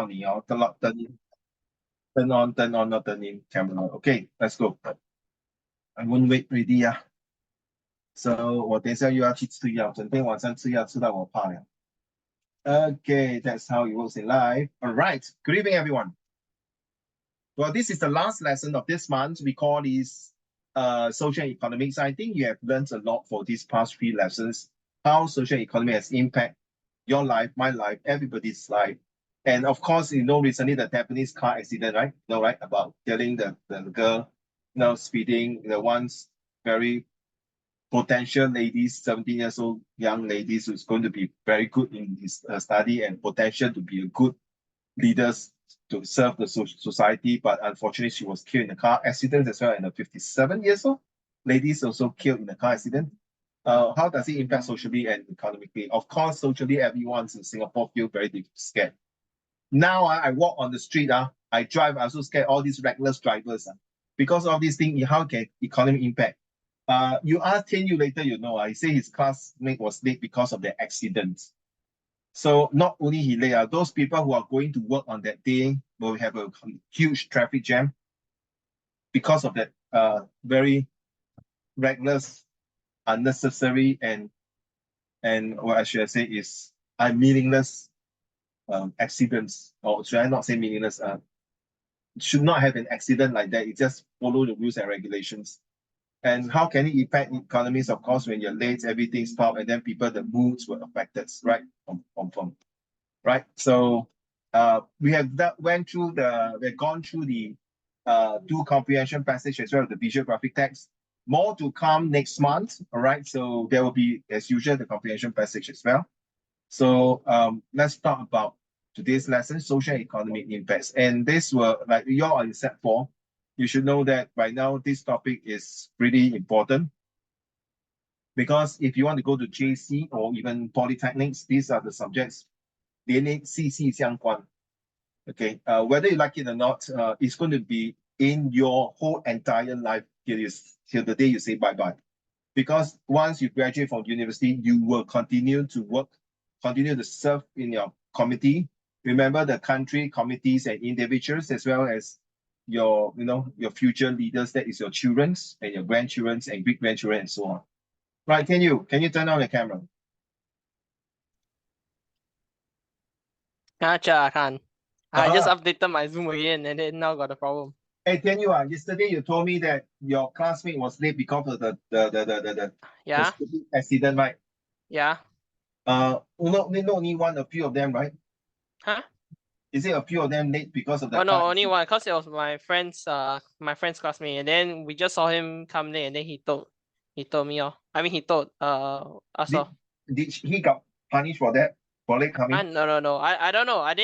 你哦turn on, not turn in camera. Okay, let's go. I won't wait ready 啊。So 我等一下又要去吃药，整天晚上吃药吃到我怕了。Okay, that's how it works in life. All right, good evening, everyone. Well, this is the last lesson of this month. We call this social economics. I think you have learned a lot for these past 3 lessons, how social economy has impact your life, my life, everybody's life. And of course, recently the Japanese car accident, right? Right? About killing the girl, speeding, the once very potential ladies, 17 years old young ladies who's going to be very good in his study and potential to be a good leaders to serve the society, but unfortunately she was killed in a car accident as well. And a 57 years old lady is also killed in a car accident. How does it impact socially and economically? Of course, socially, everyone in Singapore feel very scared. Now I walk on the street, I drive, I also scared all these reckless drivers. Because of this thing, how can economic impact? You ask 10 years later, I say his classmate was late because of the accident. So not only he late, those people who are going to work on that day will have a huge traffic jam because of that very reckless, unnecessary, and what I should say is meaningless accidents. Or should I not say meaningless? Should not have an accident like that. It just follow the rules and regulations. And how can it impact economies? Of course, when you're late, everything stops, and then the moods were affected, right? From right. So we have gone through the 2 comprehension passage as well as the visual graphic text. More to come next month. All right. So there will be, as usual, the comprehension passage as well. So let's talk about today's lesson, social and economic impacts. And this were like you're on set 4. You should know that by now this topic is pretty important because if you want to go to JC or even polytechnics, these are the subjects they need CC 相关. Okay, whether you like it or not, it's going to be in your whole entire life till the day you say bye-bye. Because once you graduate from university, you will continue to work, continue to serve in your committee. Remember the country, committees, and individuals, as well as your future leaders, that is your children's and your grandchildren's and great-grandchildren and so on. Right, can you turn on the camera? Gotcha, I can. I just updated my Zoom again and then now got a problem. Hey, can you yesterday you told me that your classmate was late because of the stupid accident, right? Yeah. Only a few of them, right? Huh? Is it a few of them late because of the no, only one, because it was my friend's classmate, and then we just saw him come late and then he told me he told us all. Did he got punished for that? For late coming? No. I don't know. I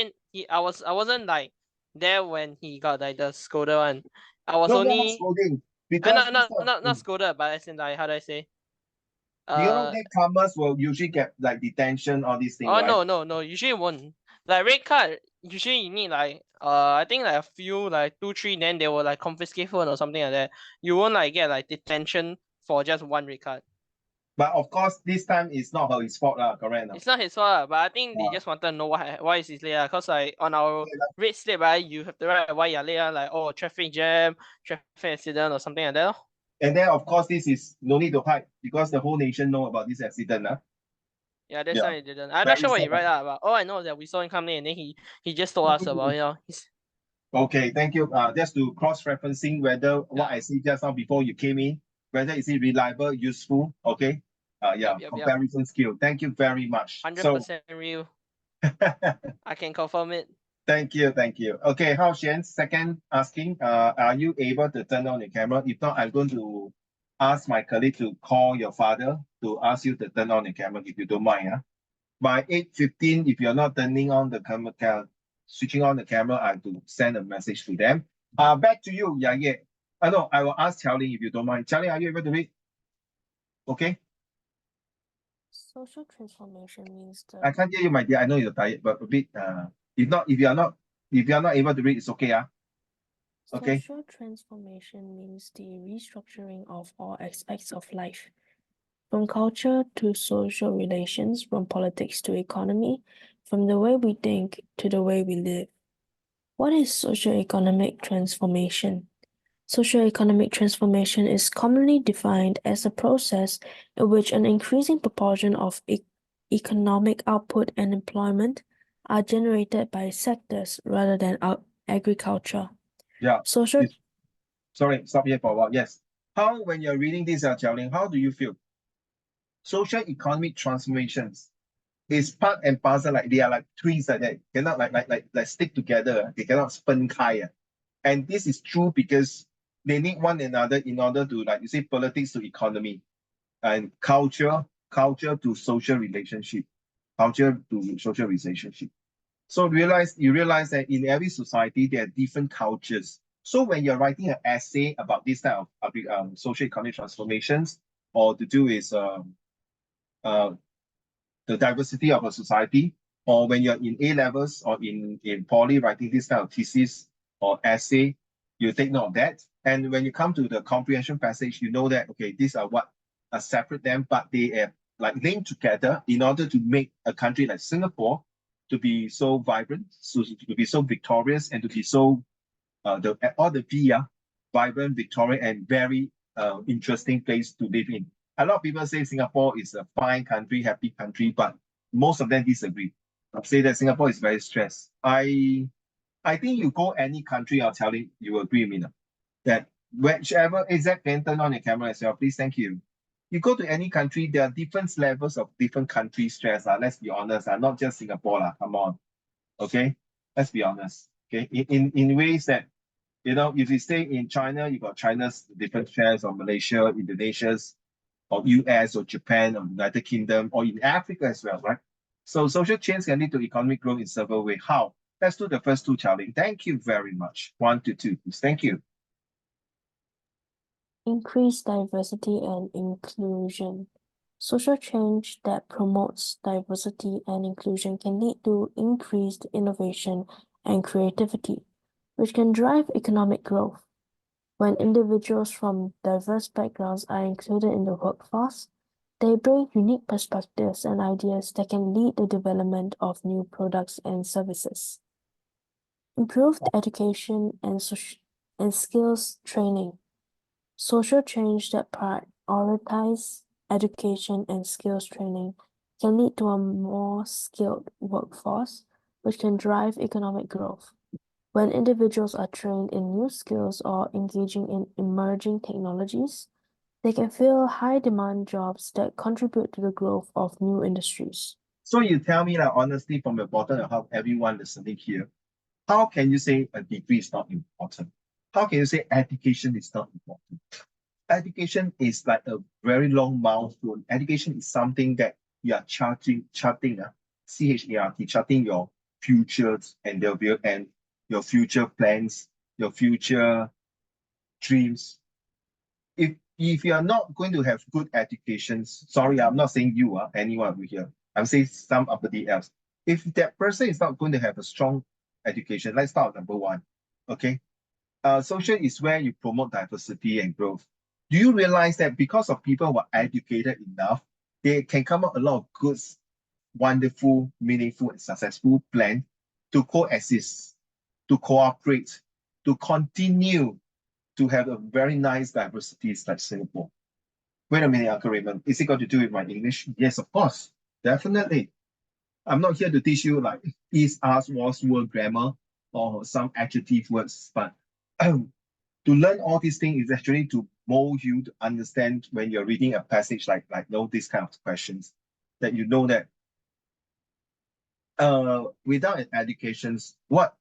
wasn't like there when he got like the scolded one. I was only not scolding. Because not scolded, but as in like how do I say? Latecomers will usually get like detention, all these things, right? No. Usually it won't. Like red card, usually you need like I think like a few, like 2, 3, then they will like confiscate phone or something like that. You won't like get like detention for just 1 red card. But of course, this time it's not his fault, correct? It's not his fault, but I think they just wanted to know why is he late, because like on our red slip, right, you have to write why you're late, like traffic jam, traffic accident or something like that. And then of course this is no need to hide because the whole nation know about this accident. Yeah, that's why he didn't. I'm not sure what he write but all I know is that we saw him come in and then he just told us about Okay, thank you. Just to cross-referencing whether what I see just now before you came in, whether is it reliable, useful, okay? Comparison skill. Thank you very much. 100% real. I can confirm it. Thank you. Okay, Hao Xian, second asking, are you able to turn on the camera? If not, I'm going to ask my colleague to call your father to ask you to turn on the camera if you don't mind. By 8:15, if you're not turning on the camera, switching on the camera, I have to send a message to them. Back to you, Yaye. No, I will ask Xiaoling if you don't mind. Xiaoling, are you able to read? Okay. Social transformation means I can't hear you, my dear. I know you're tired, but a bit. If you are not able to read, it's okay. Okay. Social transformation means the restructuring of all aspects of life, from culture to social relations, from politics to economy, from the way we think to the way we live. What is socioeconomic transformation? Socioeconomic transformation is commonly defined as a process in which an increasing proportion of economic output and employment are generated by sectors rather than agriculture. Yeah. Social Sorry, stop here for a while. Yes. How, when you're reading this, Jiaoling, how do you feel? Social economic transformations is part and parcel, like they are like twins like that. Cannot like stick together. They cannot 分开. And this is true because they need one another in order to, like you say, politics to economy and culture to social relationship, culture to social relationship. So you realize that in every society there are different cultures. So when you're writing an essay about this type of social economic transformations, or to do with the diversity of a society, or when you're in A levels or in poly writing this kind of thesis or essay, you take note of that. And when you come to the comprehension passage, you know that, okay, these are what are separate them, but they are like linked together in order to make a country like Singapore to be so vibrant, so to be so victorious, and to be so all the V vibrant, victorious, and very interesting place to live in. A lot of people say Singapore is a fine country, happy country, but most of them disagree. Say that Singapore is very stressed. I think you go any country, I'll tell you agree with me that whichever exact can turn on your camera as well, please, thank you. You go to any country, there are different levels of different country stress. Let's be honest, not just Singapore. Come on. Okay, let's be honest. Okay, in ways that, you know, if you stay in China, you got China's different shares, or Malaysia, Indonesia's, or US, or Japan, or United Kingdom, or in Africa as well, right? So social change can lead to economic growth in several ways. How? Let's do the first two, Charlie. Thank you very much. 1 to 2, please. Thank you. increase diversity and inclusion. Social change that promotes diversity and inclusion can lead to increased innovation and creativity, which can drive economic growth. When individuals from diverse backgrounds are included in the workforce, they bring unique perspectives and ideas that can lead the development of new products and services. Improved education and skills training. Social change that prioritize education and skills training can lead to a more skilled workforce, which can drive economic growth. When individuals are trained in new skills or engaging in emerging technologies, they can fill high-demand jobs that contribute to the growth of new industries. So you tell me, like, honestly, from the bottom of how everyone listening here, how can you say a degree is not important? How can you say education is not important? Education is like a very long milestone. Education is something that you are charting, C-H-A-R-T, charting your futures and your future plans, your future dreams. If you are not going to have good educations, sorry, I'm not saying you are anyone over here. I'm saying somebody else. If that person is not going to have a strong education, let's start with number one. Okay. Social is where you promote diversity and growth. Do you realize that because of people who are educated enough, they can come up a lot of good, wonderful, meaningful, and successful plan to coexist, to cooperate, to continue to have a very nice diversity like Singapore. Wait a minute, Uncle Raymond. Is it got to do with my English? Yes, of course. Definitely. I'm not here to teach you like is, as, was, were, grammar, or some adjective words, but to learn all these things is actually to mold you to understand when you're reading a passage like know these kind of questions, that you know that without an education, what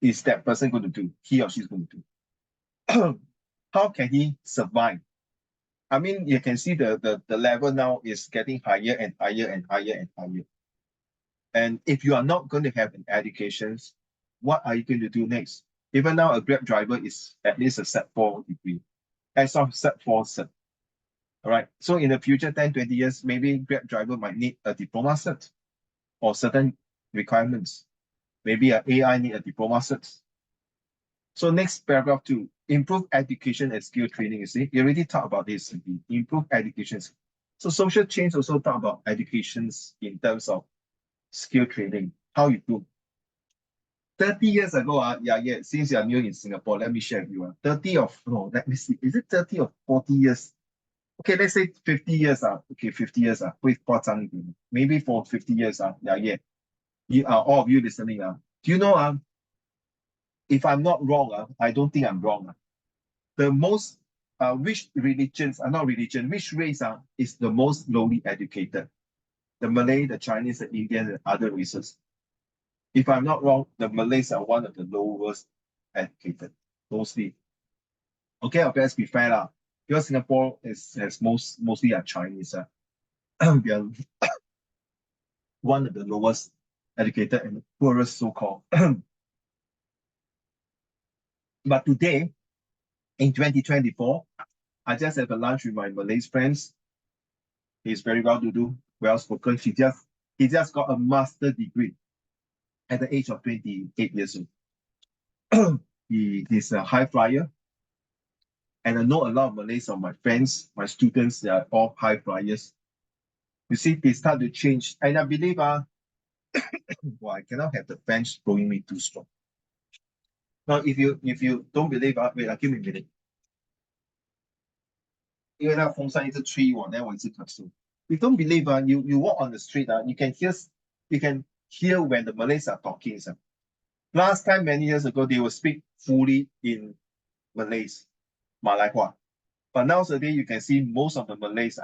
is that person going to do? He or she's going to do? How can he survive? I mean, you can see the level now is getting higher and higher and higher and higher. And if you are not going to have an education, what are you going to do next? Even now, a Grab driver is at least a Sec4 degree. As of Sec4 cert. All right. So in the future, 10, 20 years, maybe Grab driver might need a diploma cert or certain requirements. Maybe an AI need a diploma cert. So next paragraph 2, improve education and skill training. You see, you already talked about this. Improve education. So social change also talk about educations in terms of skill training. How you do. 30 years ago, yeah, since you are new in Singapore, let me share with you. 30 of, no, let me see, is it 30 or 40 years? Okay, let's say 50 years. Okay, 50 years. Maybe for 50 years. Yeah. You are all of you listening. Do you know, if I'm not wrong, I don't think I'm wrong. The most, which religions, not religion, which race is the most lowly educated? The Malay, the Chinese, the Indian, and other races. If I'm not wrong, the Malays are one of the lowest educated, mostly. Okay, let's be fair. Because Singapore has mostly are Chinese. We are one of the lowest educated and poorest so-called. But today, in 2024, I just have a lunch with my Malay friends. He's very well-to-do, well-spoken. He just got a master's degree at the age of 28 years old. He's a high flyer. And I know a lot of Malays of my friends, my students, they are all high flyers. You see, they start to change. And I believe, well, I cannot have the fans blowing me too strong. Now, if you don't believe, wait, give me a minute. 因为那个风扇一直吹我，然后我一直咳嗽。You don't believe, you walk on the street, you can hear when the Malays are talking. Last time, many years ago, they will speak fully in Malays, 马来话. But nowadays, you can see most of the Malays.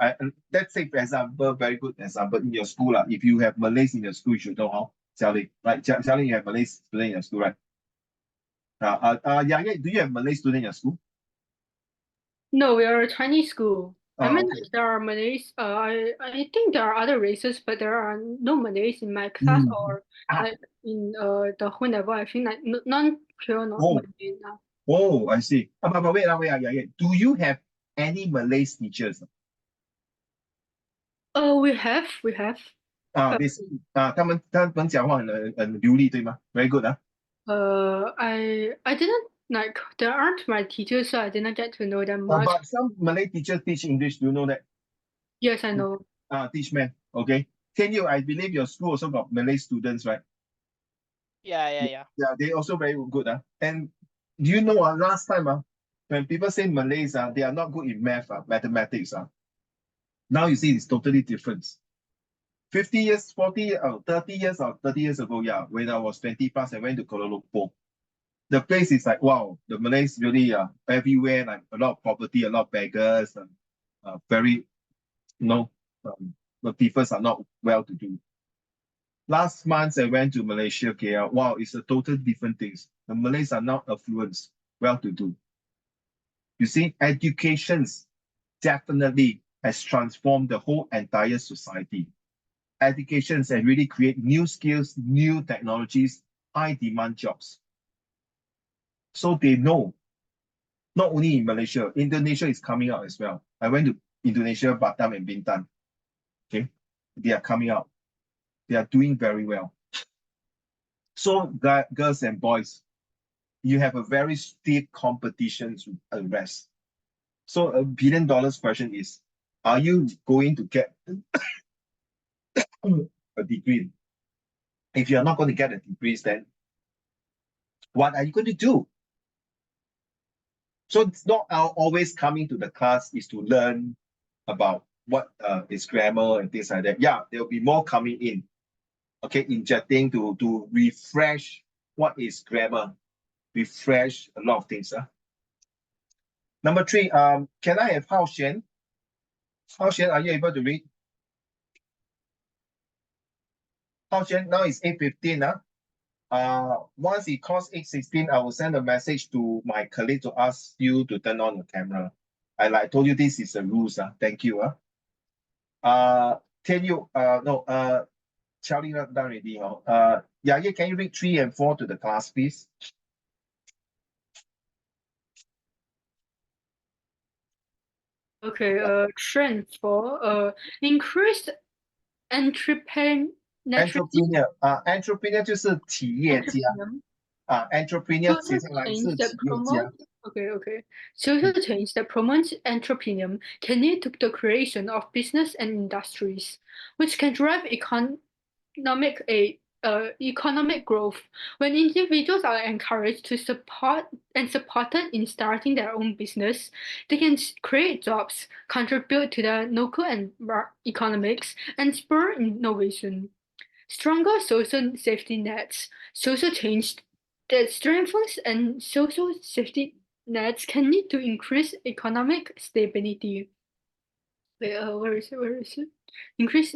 Let's say, for example, very good example in your school. If you have Malays in your school, you should know how. Xiaoling, right? Xiaoling, you have Malay student in your school, right? Do you have Malay student in your school? No, we are a Chinese school. I mean, Okay. there are Malays. I think there are other races, but there are no Malays in my class or in the whole level. I think like none pure not Malay now. Oh, I see. But wait, do you have any Malay teachers? We have. 他们讲话很流利，对吗？ Very good, I didn't like. There aren't my teachers, so I didn't get to know them much. But some Malay teachers teach English. Do you know that? Yes, I know. Teach man. Okay. I believe your school also got Malay students, right? Yeah. Yeah, they also very good. And do you know, last time, when people say Malays, they are not good in math, mathematics. Now you see it's totally different. 50 years, 40, 30 years ago, yeah, when I was 20 plus, I went to Kuala Lumpur. The place is like, wow, the Malays really everywhere, like a lot of poverty, a lot of beggars, and very, the people are not well-to-do. Last month, I went to Malaysia, KL. Wow, it's a total different thing. The Malays are now affluent, well-to-do. You see, education definitely has transformed the whole entire society. Education has really created new skills, new technologies, high-demand jobs. So they know, not only in Malaysia, Indonesia is coming out as well. I went to Indonesia, Batam, and Bintan. Okay, they are coming out. They are doing very well. So, girls and boys, you have a very stiff competition to address. So, $1 billion question is, are you going to get a degree? If you're not going to get a degree, then what are you going to do? So it's not always coming to the class is to learn about what is grammar and things like that. Yeah, there will be more coming in. Okay, injecting to refresh what is grammar, refresh a lot of things. Number 3, can I have Hao Xian? Hao Xian, are you able to read? Hao Xian, now it's 8:15. Once it calls 8:16, I will send a message to my colleague to ask you to turn on the camera. I told you this is the rules. Thank you. Charlie not done already. Yeah, can you read 3 and 4 to the class, please? Okay, trend for increased entrepreneur 就是企业家。entrepreneur 写上来是企业家。Okay. Social change that promotes entrepreneurship can lead to the creation of business and industries, which can drive economic economic growth. When individuals are encouraged to support and supported in starting their own business, they can create jobs, contribute to the local and economics, and spur innovation. Stronger social safety nets, social change that strengthens and social safety nets can lead to increased economic stability. Wait, where is it? Where is it? Increase,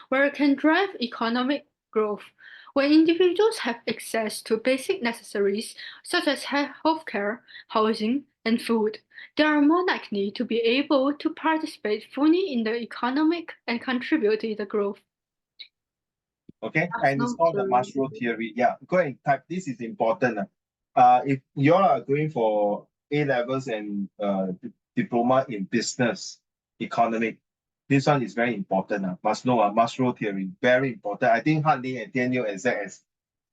where it can drive economic growth. When individuals have access to basic necessaries such as healthcare, housing, and food, they are more likely to be able to participate fully in the economic and contribute to the growth. Okay, and it's called the Maslow theory. Yeah, go and type. This is important. If you are going for A levels and diploma in business, economic, this one is very important. Maslow theory, very important. I think Hanley and Daniel and Zach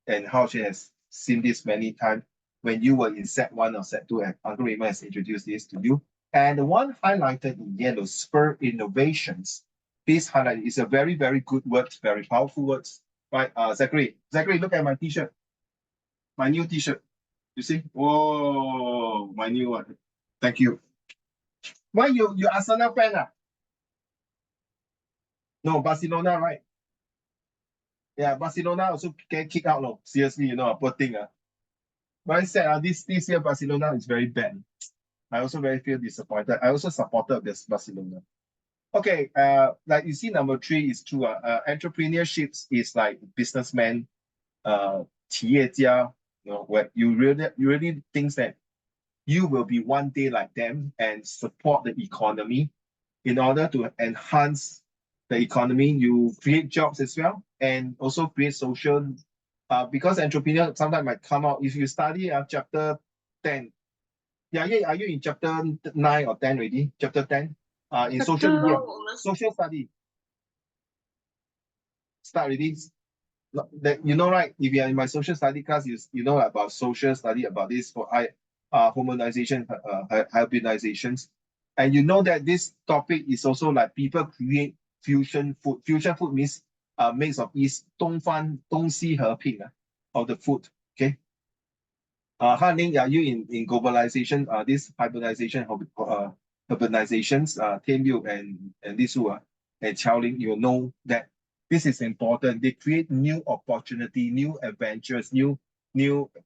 and Haochen has seen this many times when you were in Set 1 or Set 2, and Uncle Raymond has introduced this to you. And the one highlighted in yellow, spur innovations. This highlight is a very, very good word, very powerful words. Right, Zachary, look at my t-shirt. My new t-shirt. You see? Oh, my new one. Thank you. Why you Arsenal fan? No, Barcelona, right? Yeah, Barcelona also get kicked out. No, seriously, you know, poor thing. But I said this year Barcelona is very bad. I also very feel disappointed. I also supported this Barcelona. Okay, like you see, number 3 is true. Entrepreneurship is like businessman, 企业家, you know, where you really think that you will be one day like them and support the economy. In order to enhance the economy, you create jobs as well and also create social. Because entrepreneur sometimes might come out if you study chapter 10. Yeah, are you in chapter 9 or 10 already? Chapter 10. In social study. Start already. That you know, right? If you are in my social study class, you know about social study, about this for homogenization, hybridization, and you know that this topic is also like people create fusion food. Fusion food means mix of East 东西和平 of the food. Okay. Han-Ling, are you in globalization? This hybridization, urbanizations, Tian Liu and this one and Qiaoling, you know that this is important. They create new opportunity, new adventures, new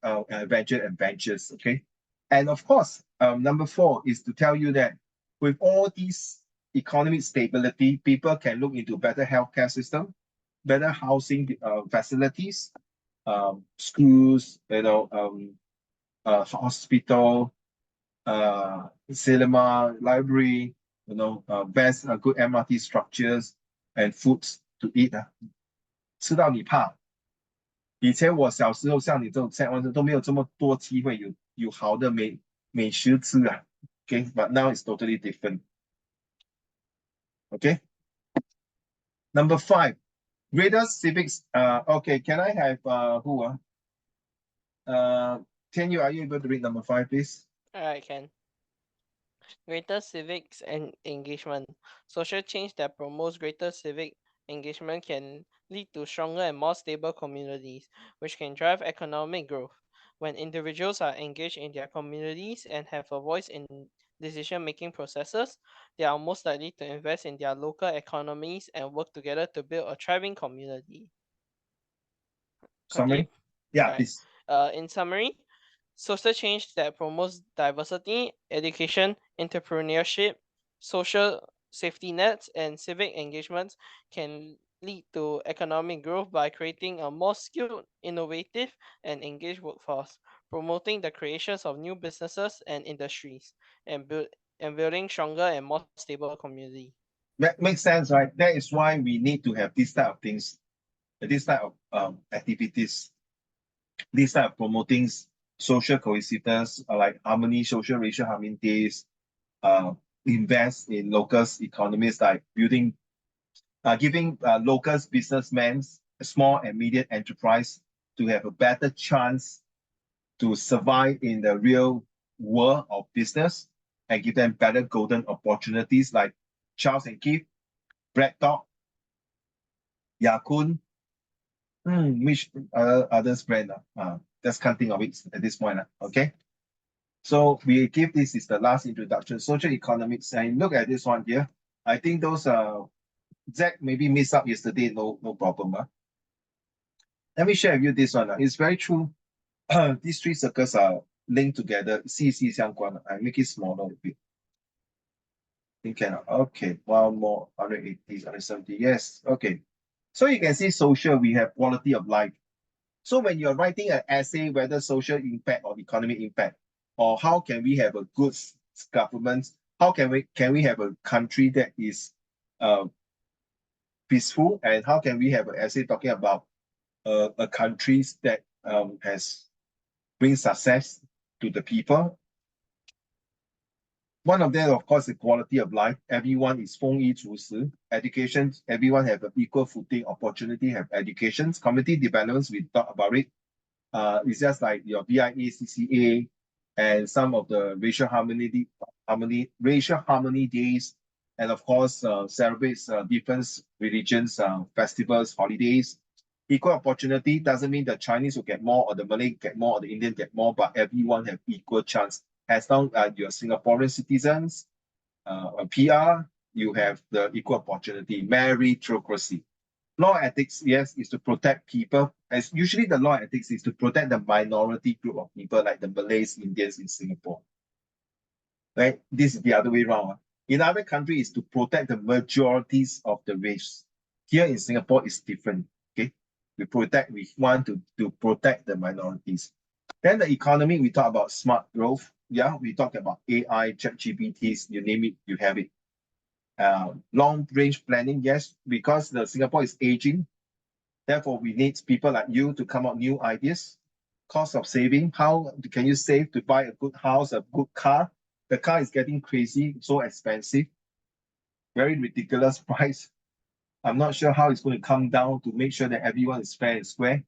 adventures. Okay, and of course, number 4 is to tell you that with all these economic stability, people can look into better healthcare system, better housing facilities, schools, you know, hospital, cinema, library, you know, best good MRT structures and foods to eat 吃到你怕。以前我小时候像你这种在湾都没有这么多机会有好的美食吃啊。Okay, but now it's totally different. Okay. Number 5, greater civics. Okay, can I have who? Can you, are you able to read number 5, please? I can. Greater civics and engagement. Social change that promotes greater civic engagement can lead to stronger and more stable communities, which can drive economic growth. When individuals are engaged in their communities and have a voice in decision-making processes, they are most likely to invest in their local economies and work together to build a thriving community. Summary? Yeah, right. please. In summary, social change that promotes diversity, education, entrepreneurship, social safety nets, and civic engagements can lead to economic growth by creating a more skilled, innovative, and engaged workforce, promoting the creations of new businesses and industries, and building stronger and more stable community. That makes sense, right? That is why we need to have this type of things, this type of activities, this type of promoting social cohesiveness, like harmony, social racial harmony days, invest in local economies, like building, giving local businessmen, small and medium enterprise to have a better chance to survive in the real world of business and give them better golden opportunities like Charles and Keith, Brad Dog, Ya Kun, Which others brand? Just can't think of it at this point. Okay. So we give this is the last introduction, social economics, and look at this one here. I think those Zach maybe missed up yesterday, no problem. Let me share with you this one. It's very true. These three circles are linked together. CC 相关. I make it smaller a bit. think can. Okay, one more, 180, 170. Yes, okay. So you can see social, we have quality of life. So when you're writing an essay, whether social impact or economic impact, or how can we have a good government, how can we have a country that is peaceful, and how can we have an essay talking about a country that has bring success to the people. One of them, of course, the quality of life. Everyone is 丰衣足食. Education, everyone have an equal footing, opportunity, have educations. Community developments, we talk about it. It's just like your BIA, CCA, and some of the racial harmony days, and of course, celebrates different religions, festivals, holidays. Equal opportunity doesn't mean the Chinese will get more, or the Malay get more, or the Indian get more, but everyone have equal chance. As long as you're Singaporean citizens, a PR, you have the equal opportunity. Meritocracy. Law ethics, yes, is to protect people. As usually the law ethics is to protect the minority group of people like the Malays, Indians in Singapore. Right? This is the other way around. In other countries, is to protect the majorities of the race. Here in Singapore, it's different. Okay, we want to protect the minorities. Then the economy, we talk about smart growth. Yeah, we talk about AI, ChatGPTs, you name it, you have it. Long range planning, yes, because the Singapore is aging. Therefore, we need people like you to come up new ideas. Cost of saving, how can you save to buy a good house, a good car? The car is getting crazy, so expensive. Very ridiculous price. I'm not sure how it's going to come down to make sure that everyone is fair and square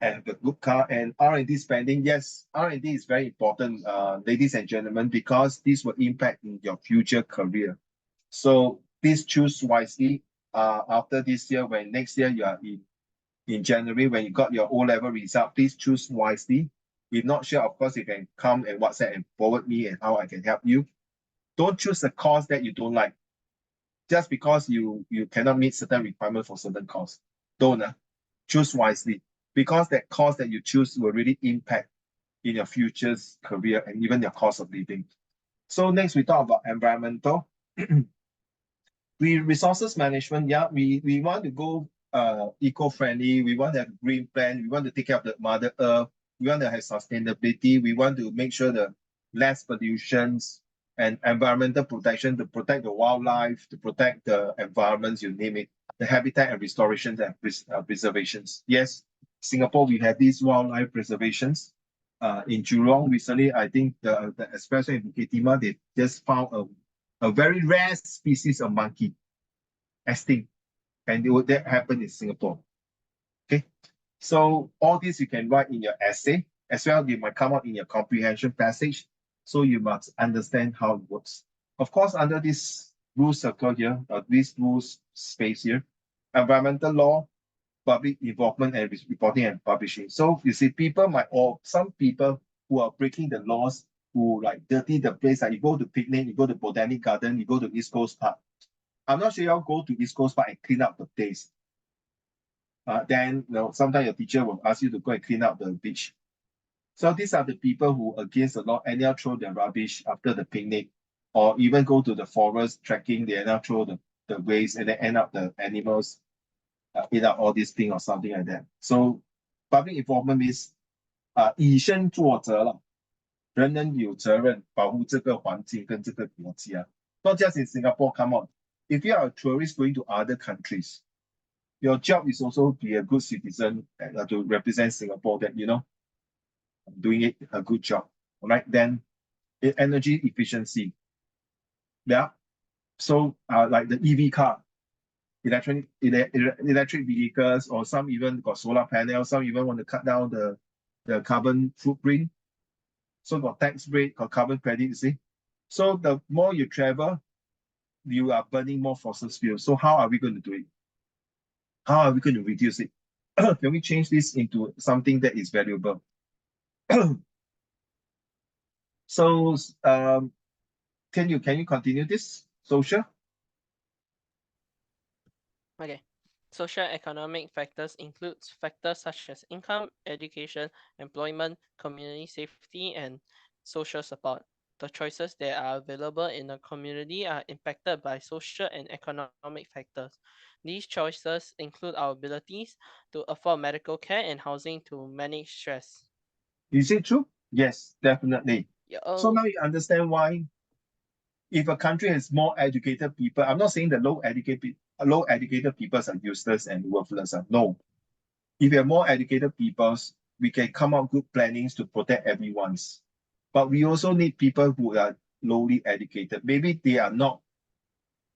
and the good car. And R&D spending, yes, R&D is very important, ladies and gentlemen, because this will impact in your future career. So please choose wisely. After this year, when next year you are in January, when you got your O-level result, please choose wisely. If not sure, of course, you can come and WhatsApp and forward me and how I can help you. Don't choose a course that you don't like. Just because you cannot meet certain requirements for certain course. Don't. Choose wisely. Because that course that you choose will really impact in your future's career and even your cost of living. So next we talk about environmental. Resources management, yeah, we want to go eco-friendly, we want to have green plan, we want to take care of the Mother Earth, we want to have sustainability, we want to make sure the less pollutions and environmental protection, to protect the wildlife, to protect the environments, you name it, the habitat and restorations and preservations. Yes, Singapore, we have these wildlife preservations. In Jurong recently, I think the especially in Bukit Timah, they just found a very rare species of monkey extinct, and that happened in Singapore. Okay, so all this you can write in your essay as well. You might come out in your comprehension passage, so you must understand how it works. Of course, under this rule circle here, this rules space here, environmental law, public involvement and reporting and publishing. So you see, some people who are breaking the laws, who like dirty the place, like you go to picnic, you go to Botanic Garden, you go to East Coast Park. I'm not sure you'll go to East Coast Park and clean up the place. Then sometimes your teacher will ask you to go and clean up the beach. So these are the people who against the law and they'll throw their rubbish after the picnic, or even go to the forest trekking, they now throw the waste and then end up the animals eat up all these things or something like that. So public involvement means 以身作则了，人人有责任保护这个环境跟这个国家。Not just in Singapore, come on. If you are a tourist going to other countries, your job is also be a good citizen to represent Singapore, that doing it a good job. All right, then energy efficiency. Yeah. So like the EV car, electric vehicles, or some even got solar panels, some even want to cut down the carbon footprint. So got tax break, got carbon credit, you see. So the more you travel, you are burning more fossil fuels. So how are we going to do it? How are we going to reduce it? Can we change this into something that is valuable? So can you continue this social? Okay. Social economic factors includes factors such as income, education, employment, community safety, and social support. The choices that are available in a community are impacted by social and economic factors. These choices include our abilities to afford medical care and housing to manage stress. Is it true? Yes, definitely. So now you understand why if a country has more educated people, I'm not saying the low educated people are useless and worthless. No. If you have more educated people, we can come up good plannings to protect everyone's. But we also need people who are lowly educated. Maybe they are not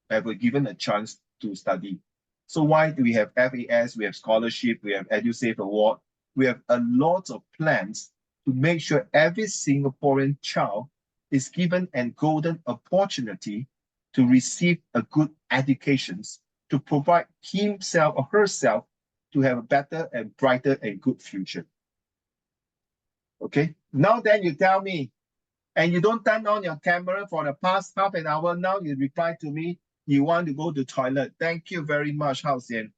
ever given a chance to study. So why do we have FAS, we have scholarship, we have EduSave Award, we have a lot of plans to make sure every Singaporean child is given a golden opportunity to receive a good education, to provide himself or herself to have a better and brighter and good future. Okay, now then you tell me, and you don't turn on your camera for the past half an hour, now you reply to me, you want to go to toilet. Thank you very much, Hao Xian.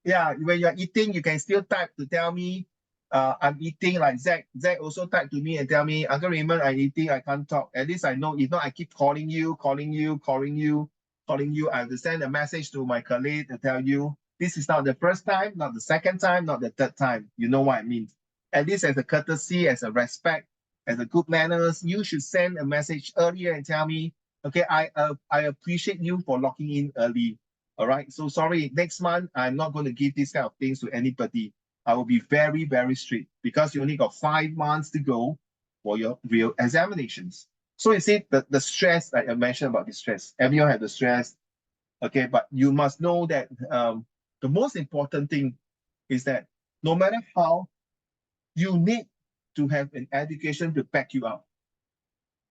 Yeah, when you're eating, you can still type to tell me, I'm eating like Zach. Zach also type to me and tell me, Uncle Raymond, I'm eating, I can't talk. At least I know, if not, I keep calling you. I have to send a message to my colleague to tell you, this is not the first time, not the second time, not the third time. You know what I mean? At least as a courtesy, as a respect, as a good manners, you should send a message earlier and tell me, okay, I appreciate you for logging in early. All right. So sorry, next month, I'm not going to give these kind of things to anybody. I will be very, very strict because you only got 5 months to go for your real examinations. So you see the stress, like I mentioned about the stress, everyone has the stress. Okay. But you must know that the most important thing is that no matter how, you need to have an education to back you up.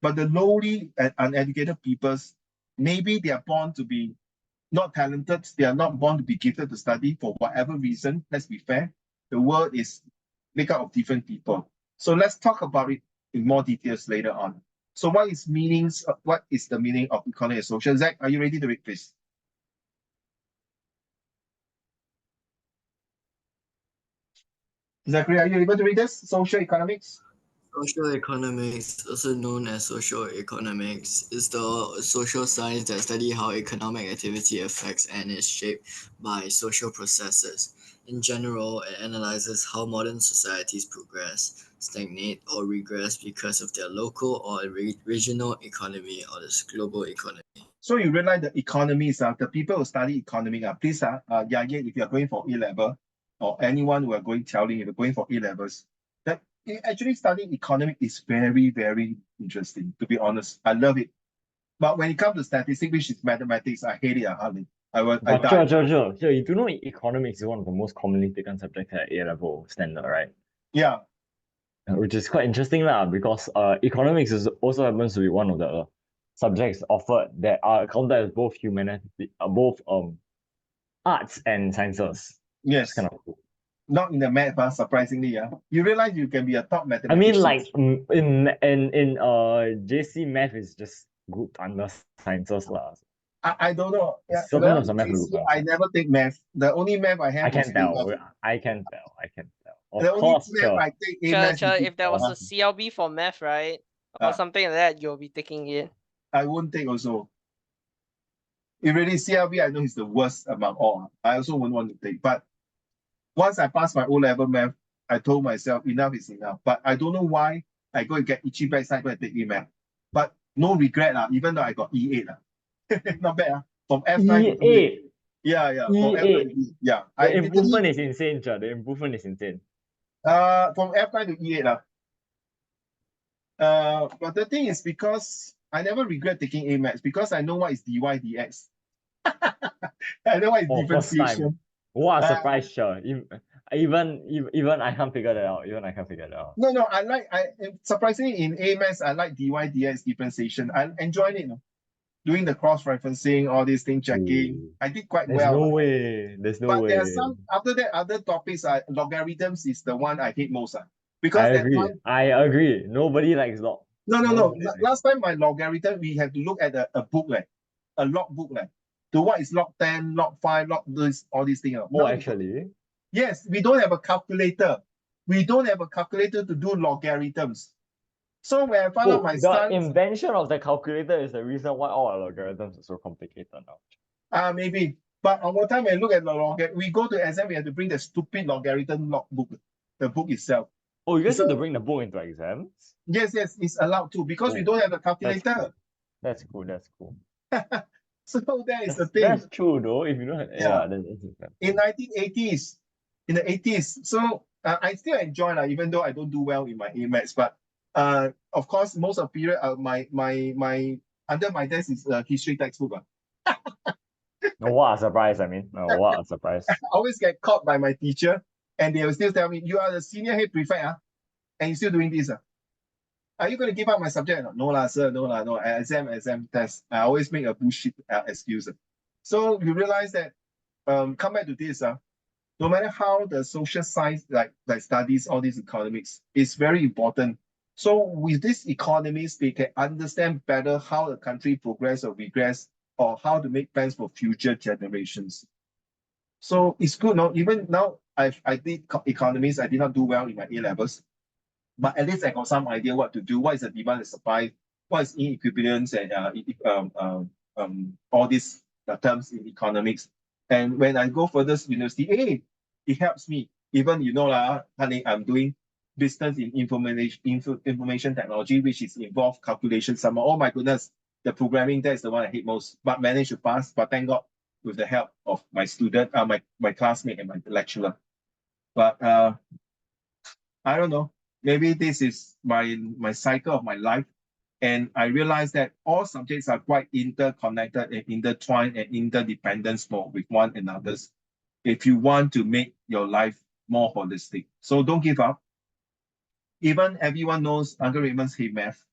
But the lowly and uneducated peoples, maybe they are born to be not talented, they are not born to be gifted to study for whatever reason. Let's be fair. The world is made up of different people. So let's talk about it in more details later on. So what is the meaning of economic and social? Zach, are you ready to read, please? Zachary, are you able to read this? Social economics? Social economics, also known as social economics, is the social science that study how economic activity affects and is shaped by social processes. In general, it analyzes how modern societies progress, stagnate, or regress because of their local or regional economy or the global economy. So you realize the economies, the people who study economic, please, Yaya, if you're going for A-level, or anyone who are going telling if you're going for A-levels, that actually studying economic is very, very interesting, to be honest. I love it. But when it comes to statistics, which is mathematics, I hate it, hardly. I die. Sure. You do know economics is one of the most commonly taken subjects at A-level standard, right? Yeah. Which is quite interesting because economics is also happens to be one of the subjects offered that are counted as both both arts and sciences. Yes. Kind of cool. Not in the math, surprisingly, yeah. You realize you can be a top mathematician. I mean, like in JC, math is just good under sciences lah. I don't know. Yeah, So well, of math I never take math. The only math I have I can tell. I can tell. The only math I take A-math. If there was a CLB for math, right? Or something like that, you'll be taking it. I won't take also. If really CLB, I know it's the worst among all. I also wouldn't want to take. But once I passed my O-level math, I told myself enough is enough. But I don't know why I go and get itchy backside and take E-math. But no regret, even though I got E8. Not bad. From F9 to E8. Yeah. E8. Yeah. The improvement is insane, The improvement is insane. From F9 to E8. But the thing is because I never regret taking A maths because I know what is dy dx. I know what is differentiation. What a surprise, Even I can't figure that out. No, surprisingly in A maths I like dy dx differentiation. I enjoyed it. doing the cross-referencing, all these things, checking. Ooh. I did quite There's well. no way. There's no But way. there are some, after that, other topics, logarithms is the one I hate most. I Because that agree. time, I agree. Nobody likes log. no. Nobody likes Last time my logarithm, we have to look at a book, a log book. To what is log 10, log 5, log this, all these things. Oh, actually. Yes, we don't have a calculator. We don't have a calculator to do logarithms. So when I found out my The son, invention of the calculator is the reason why all our logarithms are so complicated now. maybe. But on one time when I look at the logarithm, we go to exam, we have to bring the stupid logarithm log book, the book itself. Oh, you guys So- need to bring the book into exams? Yes, it's allowed to because we Oh, don't have a calculator. That's cool. That's cool. So that is the That's, thing. that's true though. If you don't have, Yeah. that's In 1980s, in the 80s. So I still enjoy even though I don't do well in my A maths, but of course most of the period my under my desk is a history textbook. No, what a surprise, I mean. No, what a surprise. I always get caught by my teacher and they will still tell me, you are the senior head prefect, and you're still doing this. Are you going to give up my subject? No, sir, no. Exam test. I always make a bullshit excuse. So you realize that, come back to this, no matter how the social science, like studies, all these economics, is very important. So with these economists, they can understand better how the country progress or regress, or how to make plans for future generations. So it's good. No, even now I did economics. I did not do well in my A levels, but at least I got some idea what to do. What is the demand and supply? What is inequivalence and all these terms in economics. And when I go further university, it helps me. Even honey, I'm doing business in information technology, which is involved calculation. Some, oh my goodness, the programming that is the one I hate most, but managed to pass. But thank God, with the help of my student, my classmate and my lecturer. But I don't know. Maybe this is my cycle of my life. And I realized that all subjects are quite interconnected and intertwined and interdependent with one another if you want to make your life more holistic. So don't give up. Even everyone knows Uncle Raymond's hate math.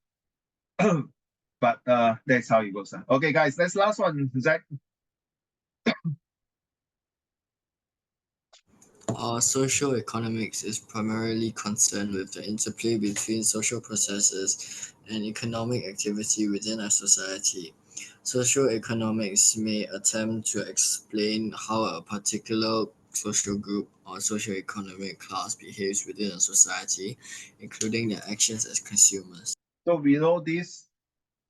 But that's how it goes. Okay, guys, that's the last one, Zach. Social economics is primarily concerned with the interplay between social processes and economic activity within a society. Social economics may attempt to explain how a particular social group or socioeconomic class behaves within a society, including their actions as consumers. So we know this,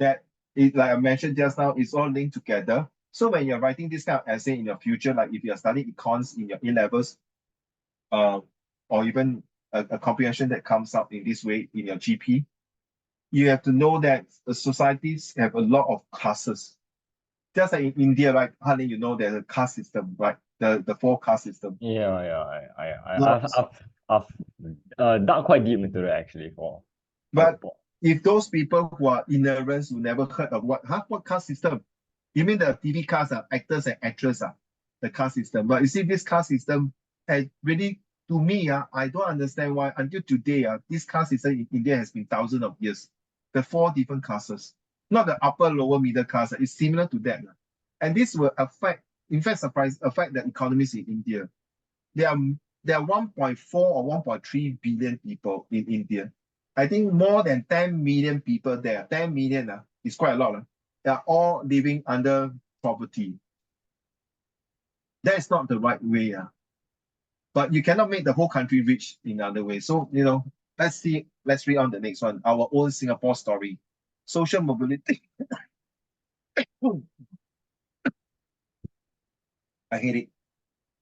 that it, like I mentioned just now, it's all linked together. So when you're writing this kind of essay in your future, like if you're studying econs in your A levels, or even a comprehension that comes out in this way in your GP, you have to know that the societies have a lot of classes. Just like in India, right, honey, there's a caste system, right? The four caste system. I've dug quite deep into that actually But if those people who are ignorant, who never heard of what caste system? You mean the TV caste, actors and actresses, the caste system. But you see, this caste system has really, to me, I don't understand why until today, this caste system in India has been thousands of years. The four different castes, not the upper, lower, middle caste. It's similar to that. And this will affect the economies in India. There are 1.4 or 1.3 billion people in India. I think more than 10 million people there. 10 million is quite a lot. They are all living under poverty. That's not the right way. But you cannot make the whole country rich in other ways. So, let's read on the next one. Our own Singapore story. Social mobility. I hate it.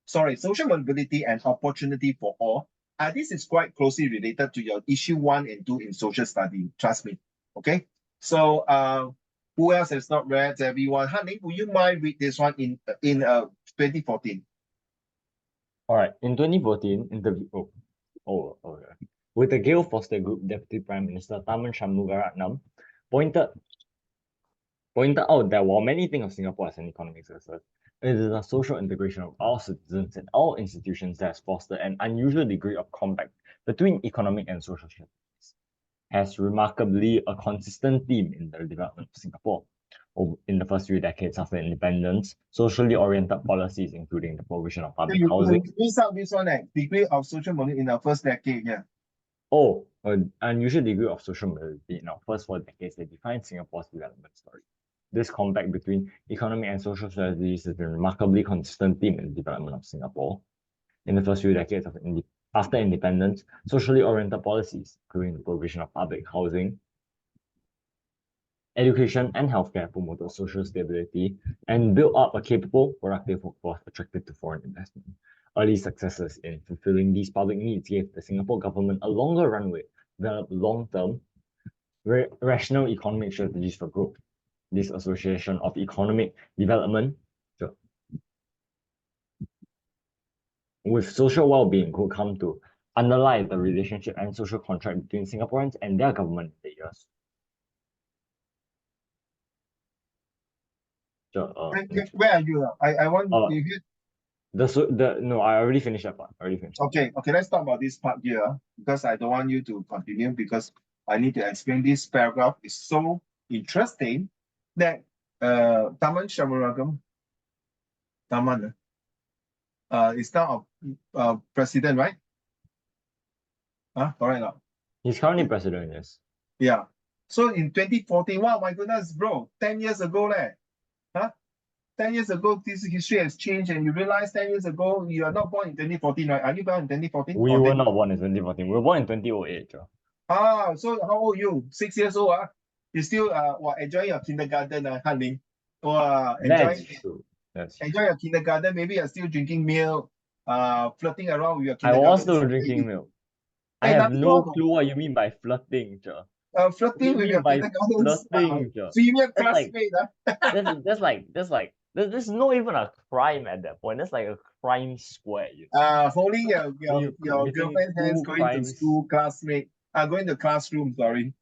Sorry, social mobility and opportunity for all. This is quite closely related to your issue 1 and 2 in social study. Trust me. Okay. So who else has not read? Everyone. Honey, would you mind read this one in 2014? All right. In 2014, with the Gale Foster Group, Deputy Prime Minister Tharman Shanmugaratnam pointed out that while many think of Singapore as an economic success, it is the social integration of all citizens and all institutions that has fostered an unusual degree of compact between economic and social structures, as remarkably a consistent theme in the development of Singapore. in the first few decades after independence, socially oriented policies, including the provision of public You housing. miss out this one, degree of social mobility in our first decade, yeah. Oh, an unusual degree of social mobility in our first 4 decades that define Singapore's development story. This compact between economic and social strategies has been a remarkably consistent theme in the development of Singapore. In the first few decades after independence, socially oriented policies, including the provision of public housing, education, and healthcare, promoted social stability and built up a capable, productive workforce attracted to foreign investment. Early successes in fulfilling these public needs gave the Singapore government a longer runway to develop long-term, rational economic strategies for growth. This association of economic development with social well-being could come to underlie the relationship and social contract between Singaporeans and their government in the years. Where are you? I want you here. No, I already finished that part. Okay, let's talk about this part here because I don't want you to continue because I need to explain this paragraph. It's so interesting that Taman Shanmugam is now president, right? Correct not? He's currently president, yes. Yeah. So in 2014, wow, my goodness, bro, 10 years ago, 10 years ago, this history has changed, and you realize 10 years ago, you are not born in 2014, right? Are you born in 2014? We were not born in 2014. We were born in 2008. So how old are you? 6 years old, You still enjoying your kindergarten, Han Ling? Enjoy your kindergarten. Maybe you're still drinking milk, flirting around with your kindergarten. I was still drinking milk. I have no clue what you mean by flirting, flirting with your kindergarten female classmate. There's not even a crime at that point. That's like a crime square. Holding your girlfriend's hands, going to school, classmate, going to classroom, sorry.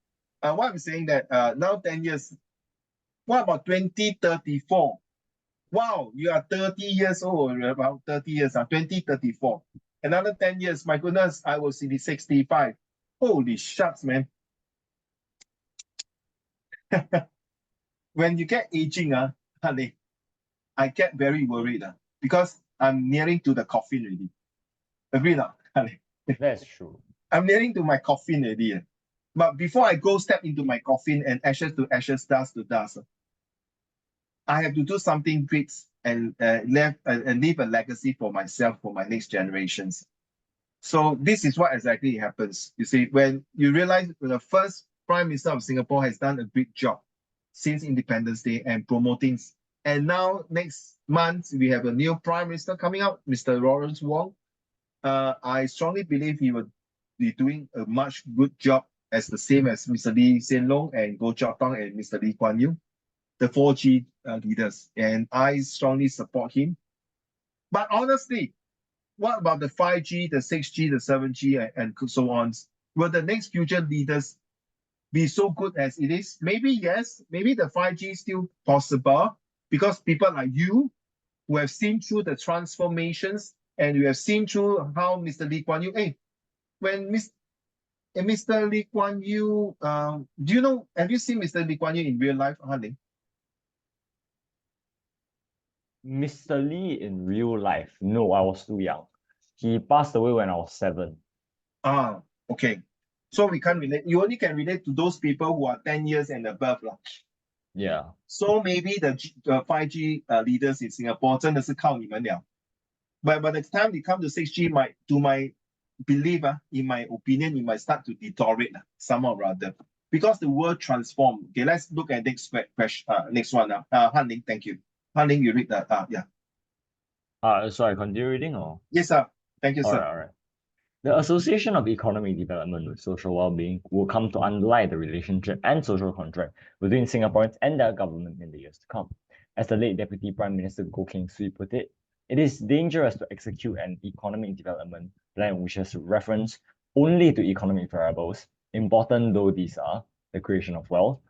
What I'm saying that now 10 years, what about 2034? Wow, you are 30 years old, about 30 years, 2034. Another 10 years, my goodness, I will be 65. Holy shucks, man. When you get aging, honey, I get very worried because I'm nearing to the coffin already. Agree not, honey? That's true. I'm nearing to my coffin already. But before I go step into my coffin and ashes to ashes, dust to dust, I have to do something great and leave a legacy for myself, for my next generations. So this is what exactly happens. You see, when you realize the first Prime Minister of Singapore has done a great job since Independence Day and promoting. And now next month, we have a new Prime Minister coming out, Mr. Lawrence Wong. I strongly believe he will be doing a much good job as the same as Mr. Lee Hsien Loong and Goh Chok Tong and Mr. Lee Kuan Yew, the 4G leaders. And I strongly support him. But honestly, what about the 5G, the 6G, the 7G, and so on? Will the next future leaders be so good as it is? Maybe yes. Maybe the 5G is still possible because people like you who have seen through the transformations and you have seen through how Mr. Lee Kuan Yew, when Mr. Lee Kuan Yew, do you know, have you seen Mr. Lee Kuan Yew in real life, honey? Mr. Lee in real life? No, I was too young. He passed away when I was 7. Okay. So we can't relate. You only can relate to those people who are 10 years and above. Yeah. So maybe the 5G leaders in Singapore 真的是靠你们了. But by the time they come to 6G, to my belief, in my opinion, it might start to deteriorate somehow rather. Because the world transformed. Okay, let's look at next question. Next one. Han Ling, thank you. Han Ling, you read that. Yeah. So I continue reading or? Yes, sir. Thank you, sir. All right. The association of economic development with social well-being will come to underlie the relationship and social contract between Singaporeans and their government in the years to come. As the late Deputy Prime Minister Goh Keng Swee put it, it is dangerous to execute an economic development plan which has reference only to economic variables, important though these are, the creation of wealth,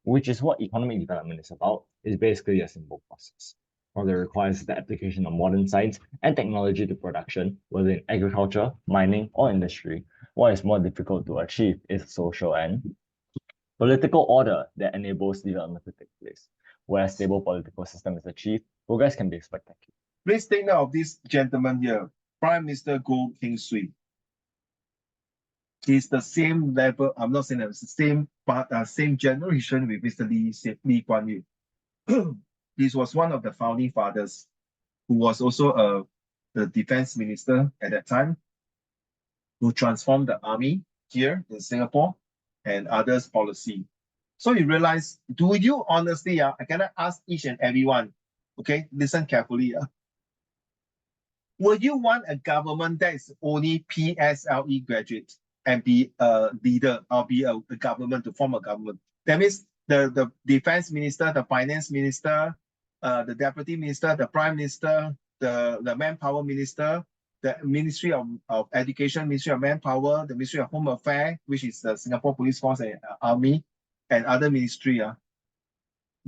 which is what economic development is about, is basically a simple process. That requires the application of modern science and technology to production, whether in agriculture, mining, or industry. What is more difficult to achieve is social and political order that enables development to take place. where a stable political system is achieved, progress can be spectacular. Please take note of this gentleman here, Prime Minister Goh Keng Swee. He's the same level, I'm not saying that it's the same, but same generation with Mr. Lee Kuan Yew. He was one of the founding fathers who was also the defense minister at that time, who transformed the army here in Singapore and others policy. So you realize, do you honestly, I cannot ask each and everyone, okay, listen carefully. Would you want a government that is only PSLE graduate and be a leader or be a government to form a government? That means the defense minister, the finance minister, the deputy minister, the prime minister, the manpower minister, the Ministry of Education, Ministry of Manpower, the Ministry of Home Affairs, which is the Singapore Police Force and Army, and other ministry.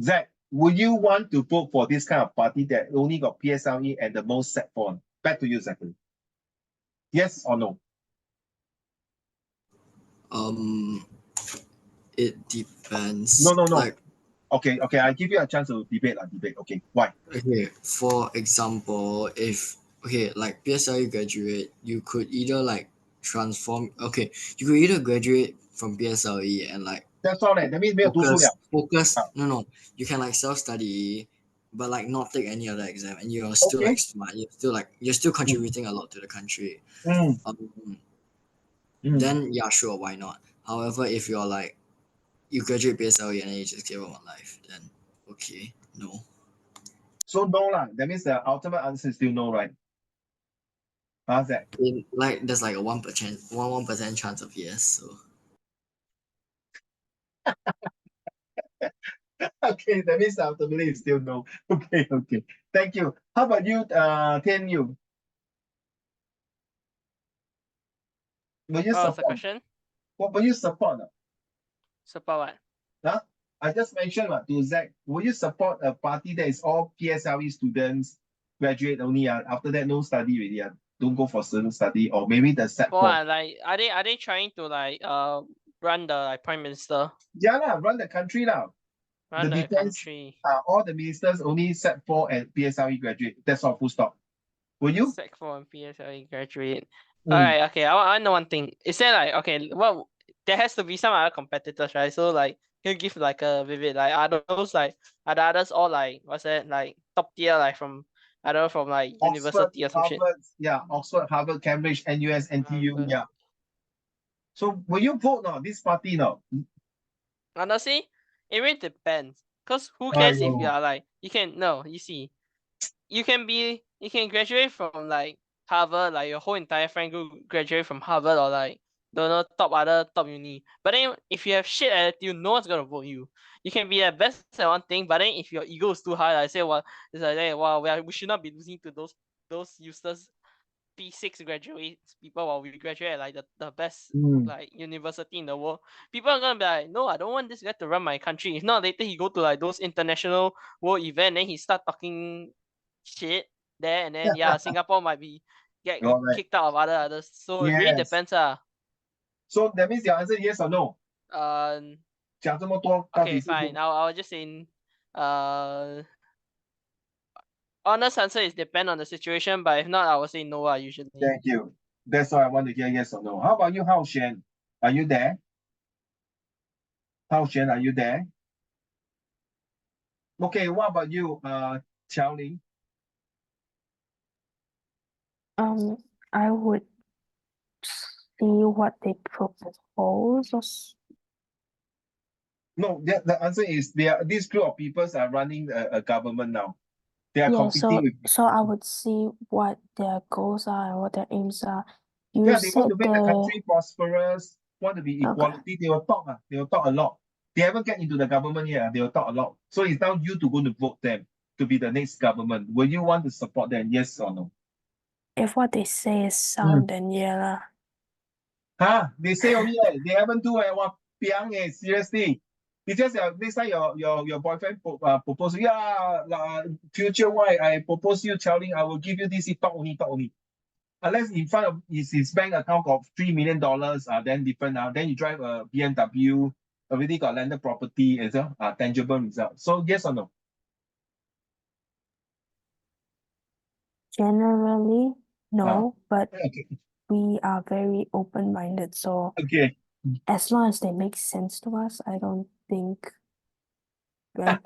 Zach, would you want to vote for this kind of party that only got PSLE and the most Sec4? Back to you, Zachary. Yes or no? It depends. No. Like, okay, I give you a chance to debate. Okay, why? okay, for example, if like PSLE graduate, you could either like transform. Okay, you could either graduate from PSLE and like That's all. That means 没有读书了。 focus. No, you can like self-study, but like not take any other exam, and you're still Okay. like smart. You're still contributing a lot to the country. Then yeah, sure, why not? However, if you're like you graduate PSLE and then you just give up on life, then okay, no. So no lah. That means the ultimate answer is still no, right? How's that? Like there's like a 1% chance of yes. So Okay, that means ultimately it's still no. Okay. Thank you. How about you, Tian Yu? Will you What was the support? question? What will you support? Support what? Huh? I just mentioned to Zach, will you support a party that is all PSLE students, graduate only? After that, no study really. Don't go for student study, or maybe the Sec4. For what? Like, are they trying to like run the like prime minister? Yeah lah, run the country now. Run the defense, country. all the ministers only Sec4 and PSLE graduate. That's all, full stop. Will you? Sec4 and PSLE graduate. Alright, okay. I know one thing. Is there like, okay, well, there has to be some other competitors, right? So like, can you give like a vivid, like are the others all like, what's that, like top tier, like from, I don't know, from like Oxford, university or some shit? Harvard, yeah, Oxford, Harvard, Cambridge, NUS, NTU, Harvard. yeah. So will you vote no? This party no? Honestly, it really depends. Cause who cares if you Aiyo. are like, you can graduate from like Harvard, like your whole entire friend group graduate from Harvard or like don't know top uni. But then if you have shit attitude, no one's gonna vote you. You can be the best at one thing, but then if your ego is too high, I say well, it's like hey, wow, we should not be losing to those useless P6 graduates people while we graduate at like the best like university in the world. People are gonna be like, no, I don't want this guy to run my country. If not, later he go to like those international world event, then he start talking shit there, and then yeah, Singapore might be get kicked out of others. So it really depends. So that means your answer yes or no? 讲这么多 Okay, fine. I'll just say honest answer is depend on the situation, but if not, I will say no usually. Thank you. That's all I want to hear, yes or no. How about you, Hao Shen? Are you there? Hao Shen, are you there? Okay, what about you, Qiao Ling? I would see what they propose. No, the answer is this group of people are running a government now. They are competing with. So I would see what their goals are and what their aims are. They want to make the country prosperous, want to be equality. They will talk a lot. They haven't get into the government yet. They will talk a lot. So it's now you to go to vote them to be the next government. Will you want to support them? Yes or no? If what they say is sound, then yeah lah. Huh? They say only they haven't do what piang seriously. It's just next time your boyfriend propose, future wife, I propose you, Qiao Ling, I will give you this, talk only. Unless in front of his bank account of $3 million, then different now. Then you drive a BMW, already got landed property as a tangible result. So yes or no? Generally, no, but Okay. we are very open-minded. So Okay. as long as they make sense to us, I don't think like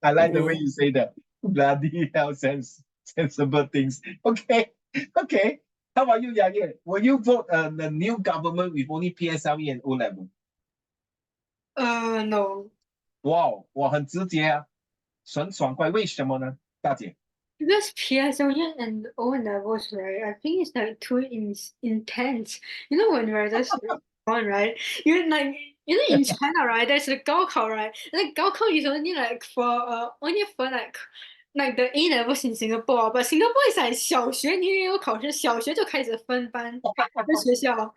I like the way they you say that. Bloody hell, sensible things. Okay. Okay. How about you, Yaya? Will you vote the new government with only PSLE and O level? No. Wow, 我很直接啊，很爽快。为什么呢，大姐？ Because PSLE and O levels, right? I think it's like too intense. You know, when we're just on, right? In China, right? There's the Gaokao, right? Like Gaokao is only like only for like the A levels in Singapore, but Singapore is like 小学你也有考试，小学就开始分班在学校。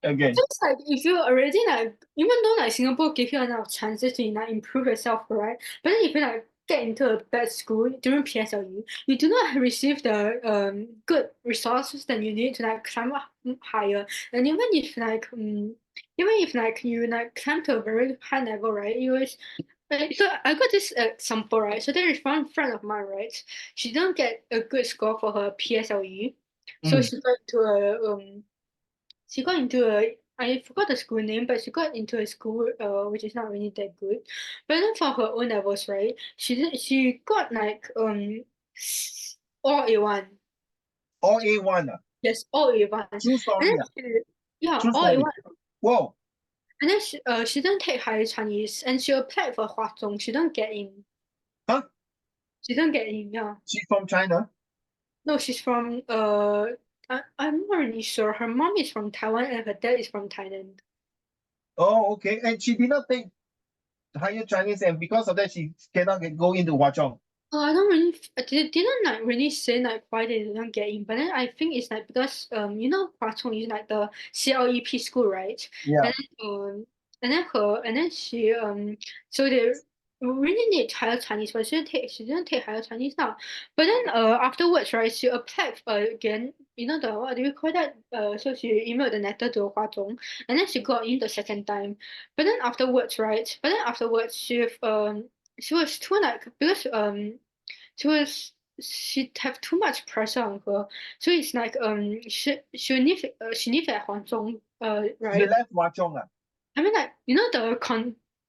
Okay. Just like if you already like, even though like Singapore give you enough chances to like improve yourself, right? But then if you like get into a bad school during PSLE, you do not receive the good resources that you need to like climb up higher. And even if like you like climb to a very high level, right? You always so I got this example, right? So there is one friend of mine, right? She don't get a good score for her PSLE, so she got into a I forgot the school name, but she got into a school which is not really that good. But then for her own levels, right? She got like all A1. All A1 ah. Yes, all A1. True And story then ah. yeah, True all story. A1. Whoa. And then she didn't take higher Chinese and she applied for Huazhong. She don't get in. Huh? She don't get in, yeah. She's from China? No, she's from I'm not really sure. Her mom is from Taiwan and her dad is from Thailand. Oh, okay. And she did not take higher Chinese, and because of that, she cannot go into Huazhong. I don't really. They didn't like really say like why they didn't get in, but then I think it's like because you know Hwa is like the CLEP school, right? Yeah. And then she so they really need higher Chinese, but she didn't take higher Chinese now. But then afterwards, right, she applied again. You know the what do you call that? So she emailed the letter to Hwa and then she got in the second time. But then afterwards, right? But then afterwards, she was too like because she have too much pressure on her. So it's like she live at Huazhong, She right? left Huazhong ah. I mean like you know the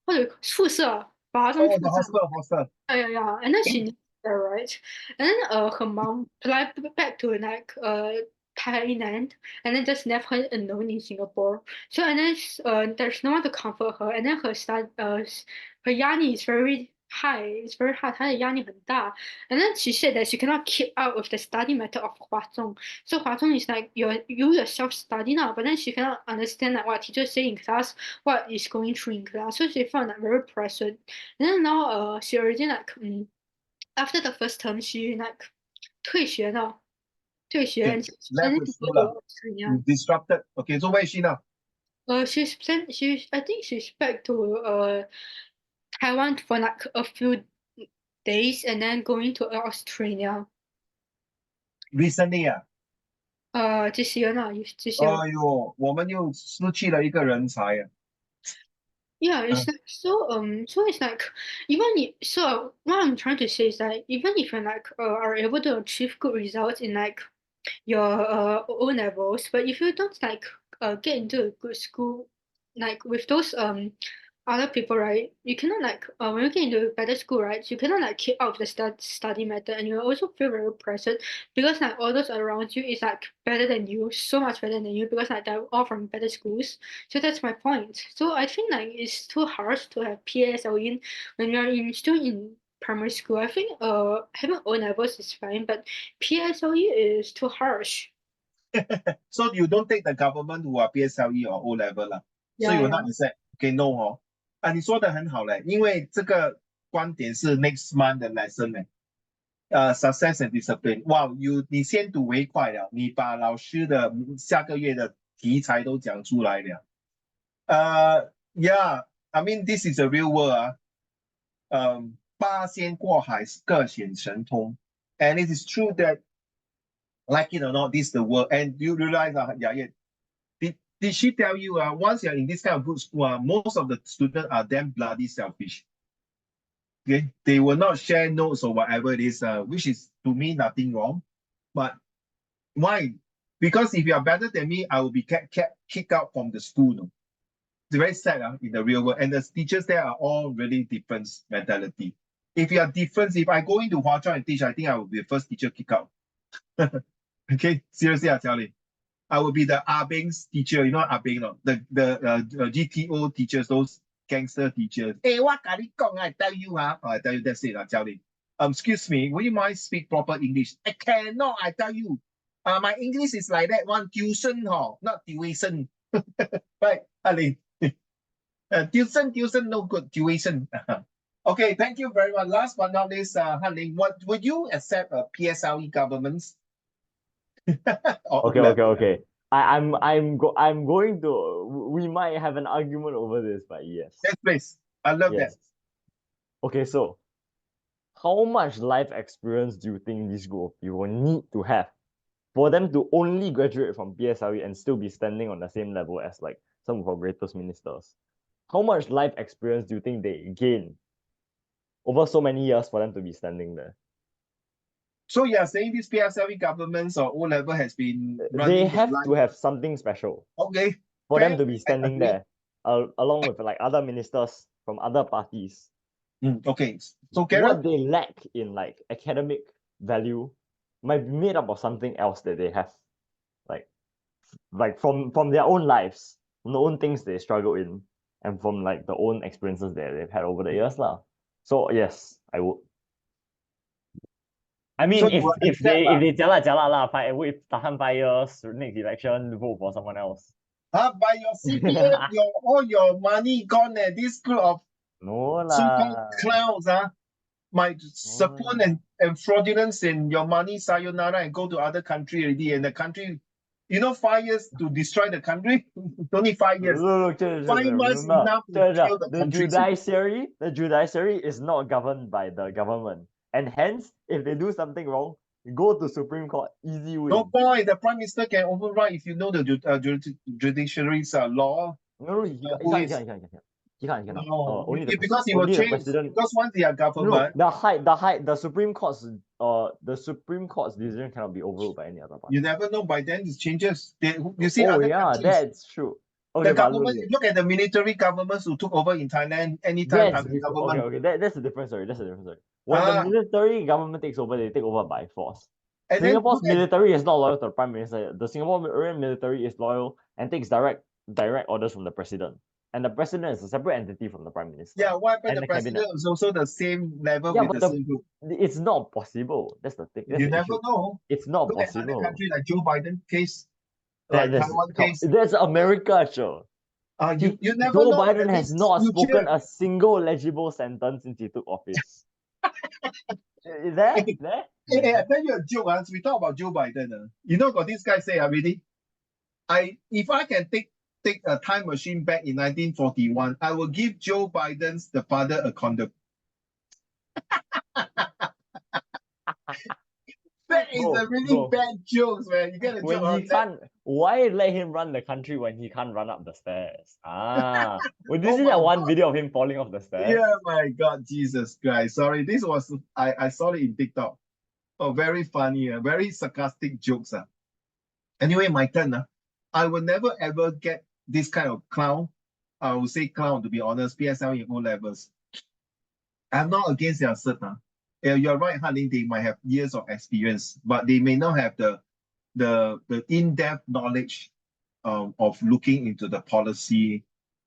what do you call 宿舍，华中 Oh, 宿 the 舍。 hostel. Yeah. And then she lives there, right? And then her mom fly back to like Thailand and then just left her alone in Singapore. So and then there's no one to comfort her. And then her 压力 is very high. It's very hard. 她的压力很大. And then she said that she cannot keep up with the study method of Huazhong. So Huazhong is like you yourself study now, but then she cannot understand like what teacher say in class, what is going through in class. So she found that very pressured. And then now she already like after the first term she like 退学 Okay. and she's Left planning the to school go lah. to Australia. Disrupted. Okay, so where is she now? She's I think she's back to Taiwan for like a few days and then going to Australia. Recently ah. This year now, this year. 哎呦，我们又失去了一个人才啊。Yeah, it's like so it's like so what I'm trying to say is that even if you like are able to achieve good results in like your O levels, but if you don't like get into a good school like with those other people, right? You cannot like when you get into a better school, right? You cannot like keep up with the study method, and you also feel very pressured because like all those around you is like better than you, so much better than you because like they're all from better schools. So that's my point. So I think like it's too harsh to have PSL in when you're still in primary school. I think having O levels is fine, but PSLE is too harsh. So you don't take the government who are PSLE or O level 啦，so Yeah, you will yeah. not accept. Okay, no 哦。啊，你说的很好嘞，因为这个观点是 next month 的 lesson 呢。success and discipline。哇，你先睹为快了，你把老师的下个月的题材都讲出来了。Yeah, I mean this is a real world 啊。八仙过海，各显神通。And it is true that, like it or not, this is the world. And you realize, yeah, did she tell you, once you're in this kind of good school, most of the students are damn bloody selfish. Okay, they will not share notes or whatever it is, which is to me nothing wrong. But why? Because if you are better than me, I will be kicked out from the school. No? It's very sad in the real world. And the teachers there are all really different mentality. If you are different, if I go into Hua Chong and teach, I think I will be the first teacher kicked out. Okay, seriously, I tell you. I will be the Ah Beng's teacher, you know Ah Beng, no? The GTO teachers, those gangster teachers. Hey, what can I tell you, huh? Oh, I tell you, that's it, I tell you. Excuse me, would you mind speak proper English? I cannot, I tell you. My English is like that one, tuition, not tuition. Right, Ali. Tuition, no good, tuition. Okay, thank you very much. Last but not least, Han Ling, what would you accept a PSLE governments? Okay. I'm going to. We might have an argument over this, but yes. Yes, please. I love that. Yes. Okay, so how much life experience do you think this group of people need to have for them to only graduate from PSLE and still be standing on the same level as like some of our greatest ministers? How much life experience do you think they gain over so many years for them to be standing there? So you are saying these PSLE governments or O-level has been running They have their to life? have something special Okay. for fair, them to be I standing agree. there along with like other ministers from other parties. Okay. So What Gareth, they lack in like academic value might be made up of something else that they have, like from their own lives, from the own things they struggle in, and from like the own experiences that they've had over the years lah. So yes, I would. I mean, so you if will if accept, they jialat lah, tahan 5 years, next election vote for someone else. by your CPF, all your money gone, this group of No so-called lah. clowns, might support and fraudulence in your money, sayonara, and go to other country already. And the country, 5 years to destroy the country? Only 5 years. Look, 5 months remember, enough to kill the country. the judiciary is not governed by the government, and hence, if they do something wrong, go to Supreme Court, easy win. No point. The Prime Minister can override if you know the judiciary's law. No, he can't. No, Only the because he will only the change. president. Because once they are No, government, the Supreme Court's decision cannot be overruled by any other party. you never know. By then, it changes. You see, Oh other yeah, countries, that's true. Okay, the but government. look, Look at the military governments who took over in Thailand. Anytime that's the government. okay. That's a different story. When the military government takes over, they take over by force. And then Singapore's military is not loyal to the Prime Minister. The Singaporean military is loyal and takes direct orders from the president. And the president is a separate entity from the Prime Minister. yeah, what happened? and The president cabinet. is also the same level Yeah, with but the same group. It's not possible. That's the thing. That's You the never issue. know. It's not Look at other possible. countries like Joe Biden case, like Taiwan case. That's America, sure. You never Joe know. Biden has not spoken future. a single legible sentence since he took office. Is there? Hey, I tell you a joke. We talk about Joe Biden. Got this guy say already. If I can take a time machine back in 1941, I will give Joe Biden's the father a condom. That is a really bad joke, man. You get a when joke. he can't, why let him run the country when he can't run up the stairs? Did you see that one video of him falling off the stairs? Yeah, my God, Jesus Christ. Sorry, this was I saw it in TikTok. Oh, very funny, very sarcastic jokes. Anyway, my turn. I will never ever get this kind of clown. I will say clown to be honest, PSL in O levels. I'm not against their cert. You're right, Han Ling, they might have years of experience, but they may not have the in-depth knowledge of looking into the policy.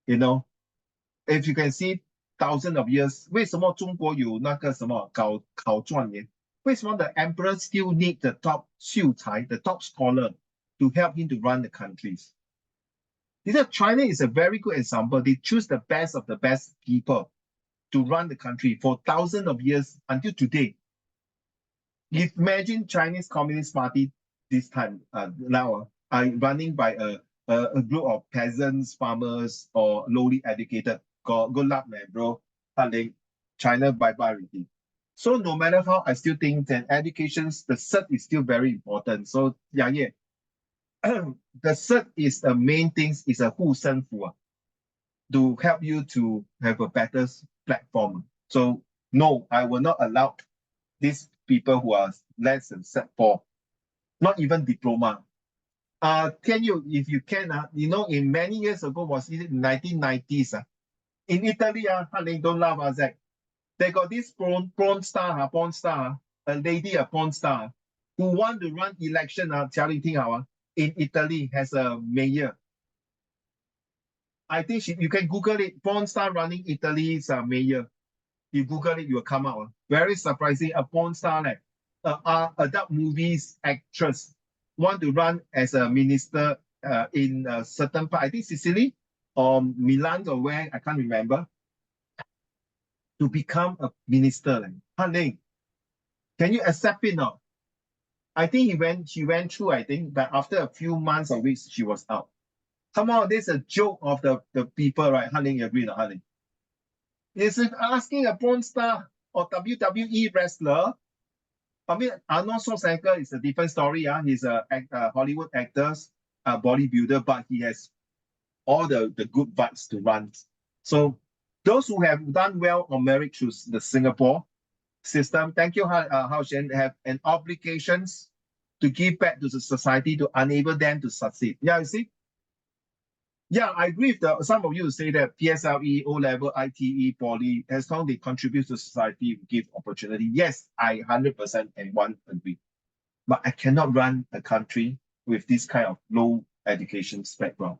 If you can see thousands of years, 为什么中国有那个什么考状元？为什么 the emperor still need the top 秀才, the top scholar to help him to run the countries? China is a very good example. They choose the best of the best people to run the country for thousands of years until today. Imagine Chinese Communist Party this time now running by a group of peasants, farmers, or lowly educated. Good luck, man, bro. China bye-bye already. So no matter how, I still think that education's the cert is still very important. So yeah. The cert is the main thing, is a 护身符 to help you to have a better platform. So no, I will not allow these people who are less than cert 4 not even diploma. Can you, if you can, you know, in many years ago, was it 1990s? In Italy, don't laugh, Zach. They got this porn star, a lady, a porn star, who want to run election, in Italy as a mayor. I think you can Google it, porn star running Italy's mayor. You Google it, you will come out. Very surprising, a porn star, like adult movies actress, want to run as a minister in a certain part, I think Sicily or Milan or where, I can't remember, to become a minister. Like, can you accept it now? I think she went through, I think, but after a few months or weeks, she was out. Come on, this is a joke of the people, right? You agree, not Hanling? It's asking a porn star or WWE wrestler. I mean, Arnold Schwarzenegger is a different story. He's a Hollywood actor, a bodybuilder, but he has all the good vibes to run. So those who have done well on merit through the Singapore system, thank you, Hao Shen, have an obligations to give back to the society to enable them to succeed. Yeah, you see? Yeah, I agree with some of you say that PSLE, O-level, ITE, Poly, as long as they contribute to society, give opportunity. Yes, I 100% and one agree. But I cannot run a country with this kind of low education background.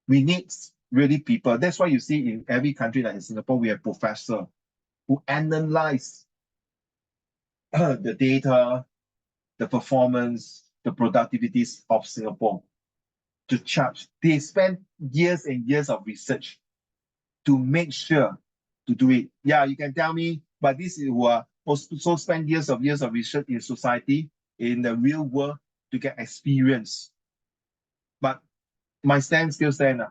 We need really people. That's why you see in every country like in Singapore, we have professors who analyze the data, the performance, the productivities of Singapore to charge. They spend years and years of research to make sure to do it. Yeah, you can tell me, but this is who are also spend years of research in society, in the real world to get experience. But my stand still stand.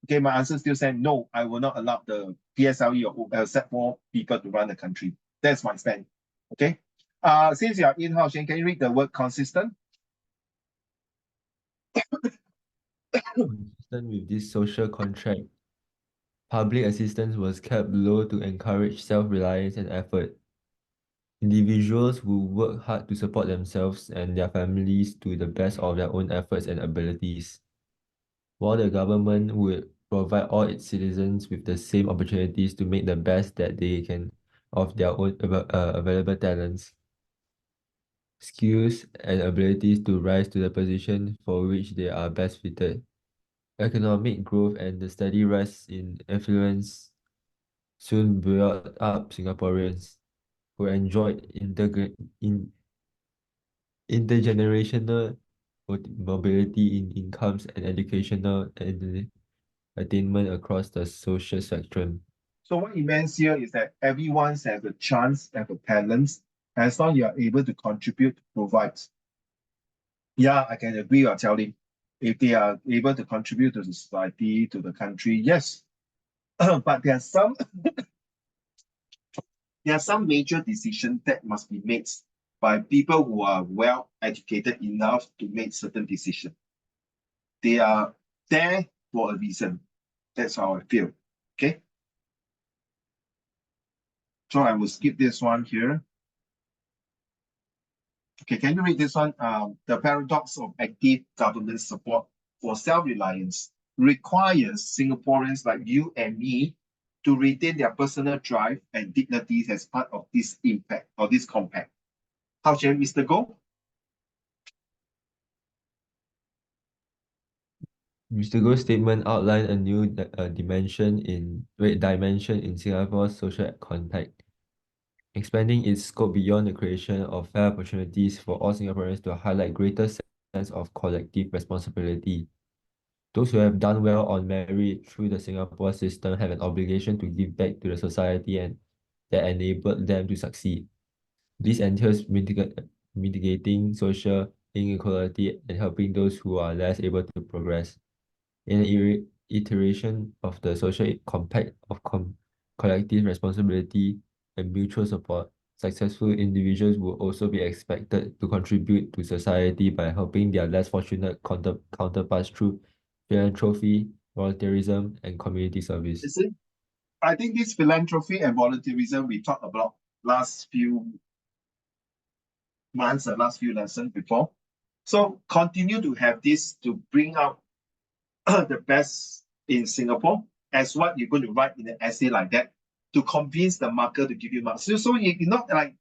Okay, my answer still stand. No, I will not allow the PSLE or Sec4 people to run the country. That's my stand. Okay. Since you are in house, can you read the word consistent? Consistent with this social contract, public assistance was kept low to encourage self-reliance and effort. Individuals will work hard to support themselves and their families to the best of their own efforts and abilities, while the government would provide all its citizens with the same opportunities to make the best that they can of their own available talents, skills, and abilities to rise to the position for which they are best fitted. Economic growth and the steady rise in affluence soon brought up Singaporeans who enjoyed intergenerational mobility in incomes and educational and attainment across the social spectrum. So what it means here is that everyone has a chance, have a talent, as long as you are able to contribute, provide. Yeah, I can agree with telling. If they are able to contribute to the society, to the country, yes. But there are some major decisions that must be made by people who are well educated enough to make certain decisions. They are there for a reason. That's how I feel. Okay. So I will skip this one here. Okay, can you read this one? The paradox of active government support for self-reliance requires Singaporeans like you and me to retain their personal drive and dignity as part of this impact or this compact. How shall Mr. Goh? Mr. Goh's statement outlined a new dimension in Singapore's social contact, expanding its scope beyond the creation of fair opportunities for all Singaporeans to highlight greater sense of collective responsibility. Those who have done well on merit through the Singapore system have an obligation to give back to the society and that enabled them to succeed. This entails mitigating social inequality and helping those who are less able to progress. In an iteration of the social compact of collective responsibility and mutual support, successful individuals will also be expected to contribute to society by helping their less fortunate counterparts through philanthropy, volunteerism, and community service. You see, I think this philanthropy and volunteerism we talked about last few months, the last few lessons before. So continue to have this to bring out the best in Singapore as what you're going to write in an essay like that to convince the marker to give you marks. So you're not like,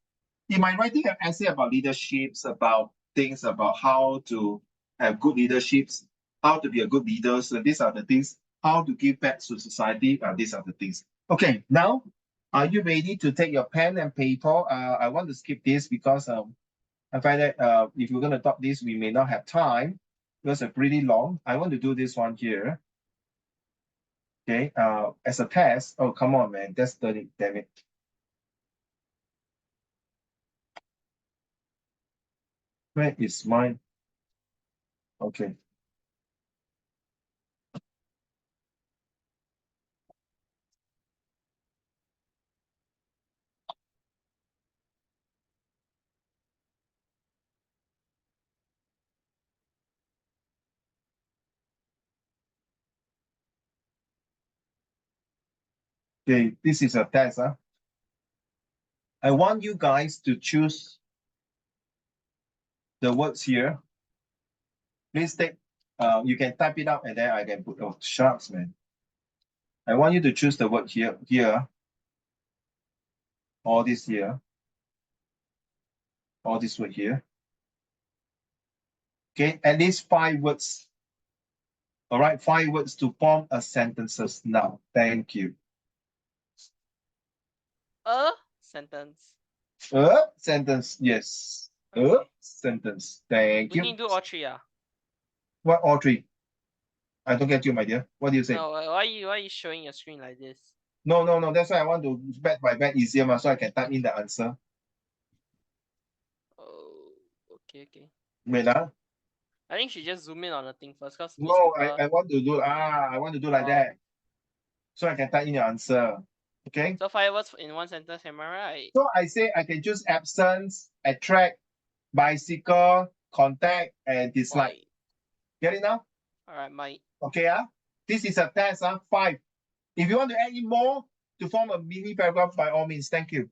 am I writing an essay about leaderships, about things about how to have good leaderships, how to be a good leader? So these are the things, how to give back to society. These are the things. Okay, now, are you ready to take your pen and paper? I want to skip this because I find that if we're going to talk this, we may not have time because it's pretty long. I want to do this one here. Okay, as a test. Oh, come on, man. That's 30, damn it. Where is mine? Okay. Okay, this is a test. I want you guys to choose the words here. Please take, you can type it out and then I can put, oh, sharks, man. I want you to choose the word here, or this here, or this word here. Okay, at least 5 words. All right, 5 words to form a sentences now. Thank you. A sentence. Sentence, yes. Okay. Sentence. Thank We you. need to do all three. What all three? I don't get you, my dear. What do you say? No, why are you showing your screen like this? No. That's why I want to bet by bet easier, so I can type in the answer. Oh, okay. Wait, I think she just zoom in on the thing first, because no, I want to do I want to do like that. So I can type in your answer. Okay. So 5 words in one sentence, am I right? So I say I can choose absence, attract, bicycle, contact, and dislike. Might. Get it now? Alright, might. Okay, this is a test, 5. If you want to add in more to form a mini paragraph, by all means, thank you.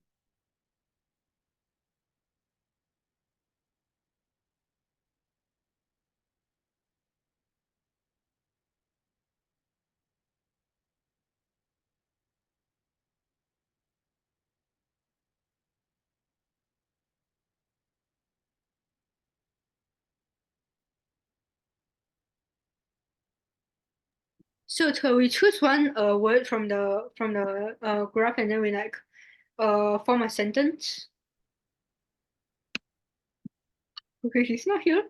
So we choose one word from the graph and then we form a sentence. Okay, she's not here.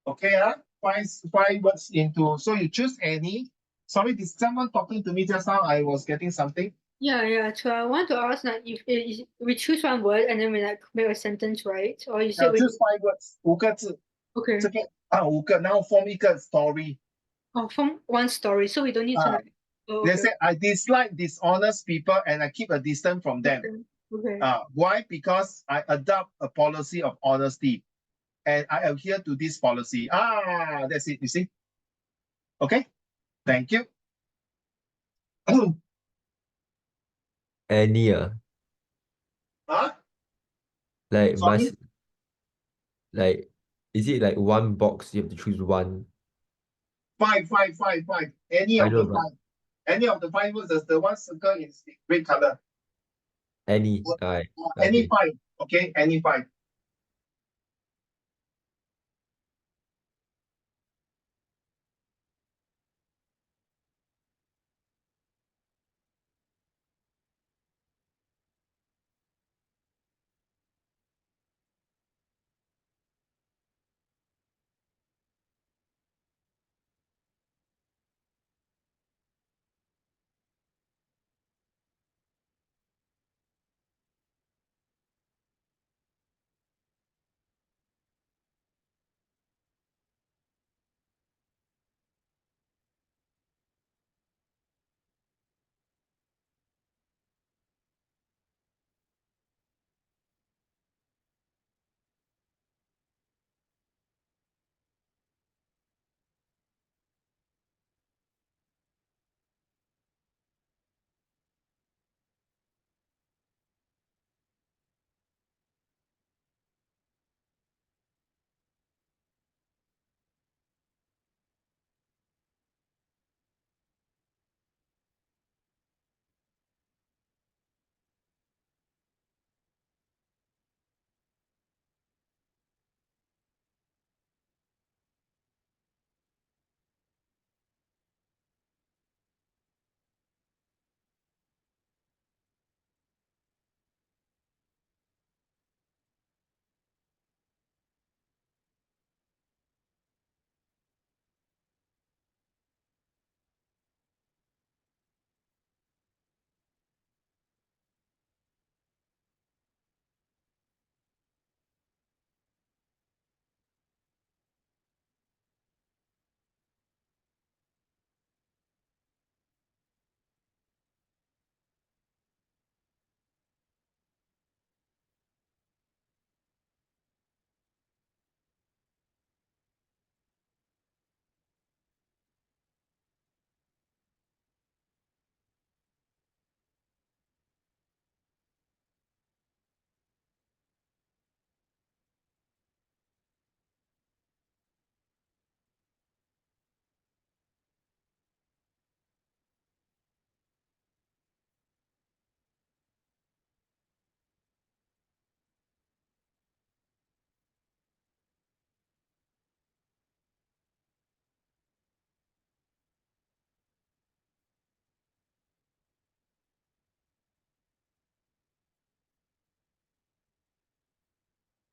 Okay, five words into. So you choose any. Sorry, did someone talking to me just now? I was getting something. Yeah. So I want to ask that if we choose one word and then we make a sentence, right? Or you say we choose 5 words, 5个字. okay. 5个, now form 一个 story. Form one story, so we don't need to They say I dislike dishonest people and I keep a distance from them. Okay. Why? Because I adopt a policy of honesty and I adhere to this policy. That's it, you see. Okay, thank you. Any like Sorry? must like is it like one box you have to choose one? 5. Any I of know, the but 5. Any of the 5 words, the one circle is red color. any Any okay. 5, okay, any 5.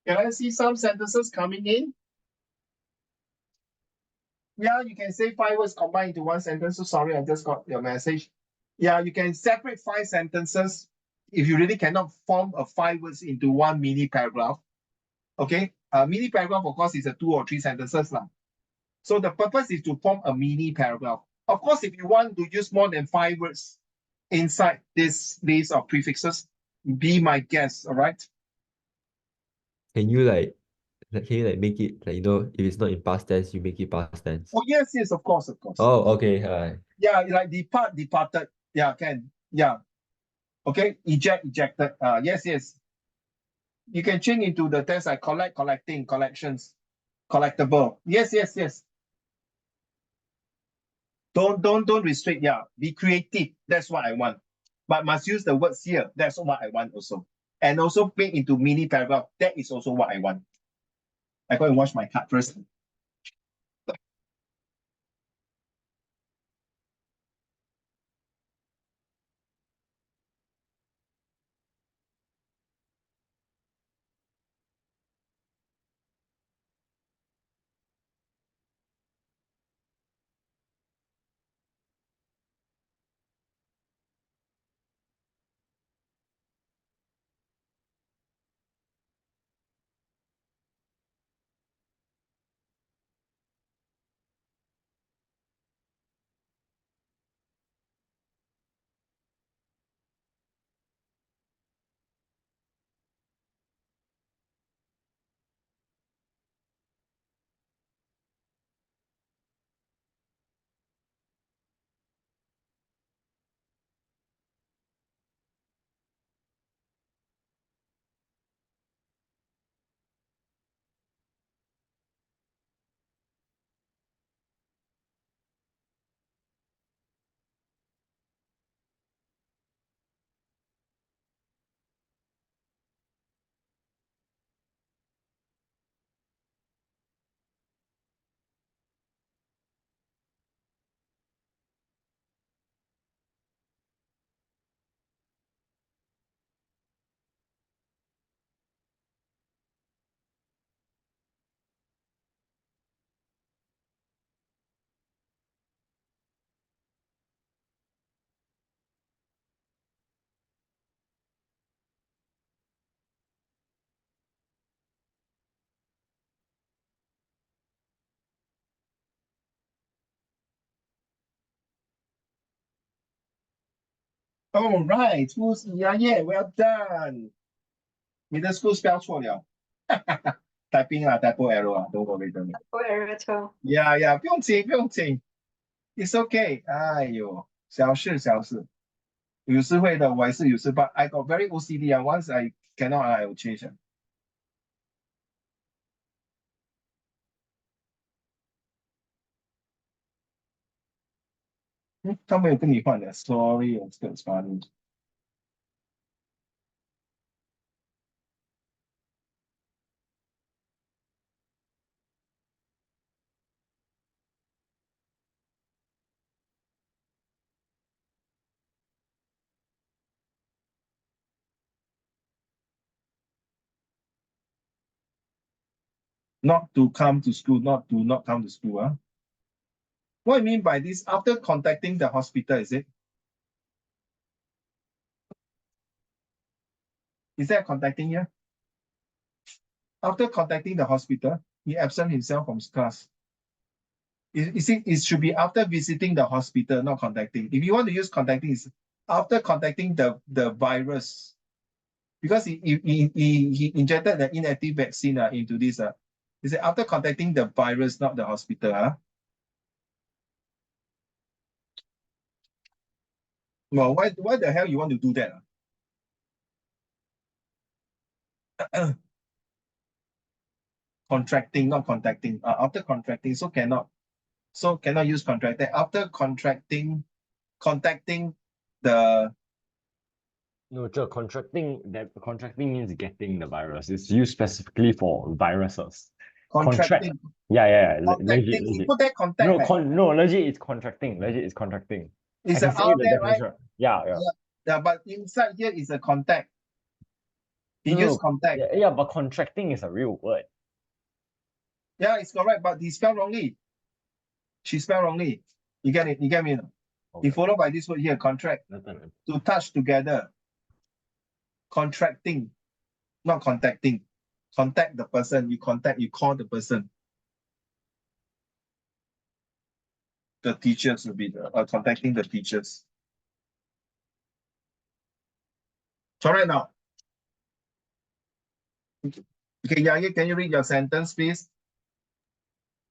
Can I see some sentences coming in? Yeah, you can say 5 words combined into one sentence. So sorry, I just got your message. Yeah, you can separate 5 sentences if you really cannot form a 5 words into one mini paragraph. Okay, a mini paragraph, of course, is a 2 or 3 sentences now. So the purpose is to form a mini paragraph. Of course, if you want to use more than 5 words inside this list of prefixes, be my guest, all right? Can you make it like, if it's not in past tense, you make it past tense? Oh, yes, of course. Oh, okay. Yeah, like depart, departed. Yeah, can. Yeah. Okay, ejected. Yes. You can change into the tense like collect, collecting, collections, collectible. Yes. Don't restrict. Yeah, be creative. That's what I want. But must use the words here. That's what I want also. And also make into mini paragraph. That is also what I want. I go and wash my card first. All right, yeah, well done. Middle school spell 错了。typing 啊，typo error 啊，don't worry. error 错。Yeah, 不用紧。It's okay. 哎呦，小事。有时会的，我也是有时 but I got very OCD 啊。Once I cannot, I will change. 他没有跟你换的，sorry, it's funny. Not to come to school, not come to school. What I mean by this, after contacting the hospital, is it? Is that contacting here? After contacting the hospital, he absent himself from class. It should be after visiting the hospital, not contacting. If you want to use contacting, it's after contacting the virus. Because he injected the inactive vaccine into this. Is it after contacting the virus, not the hospital? Well, why the hell you want to do that? Contracting, not contacting. After contracting, so cannot use contracting. After contacting the No, contracting means getting the virus. It's used specifically for viruses. contracting. Yeah. Contacting. You Legit. put that contact. No, legit it's contracting. It's I can say out the there, right? definition. Yeah. Yeah, but inside here is a contact. He used contact. Yeah, but contracting is a real word. Yeah, it's correct, but he spelled wrongly. She spelled wrongly. You get it? You get me? He followed by this word here, contract. To touch together. Contracting, not contacting. Contact the person. You call the person. The teachers will be contacting the teachers. Correct now. Okay, Yaya, can you read your sentence, please?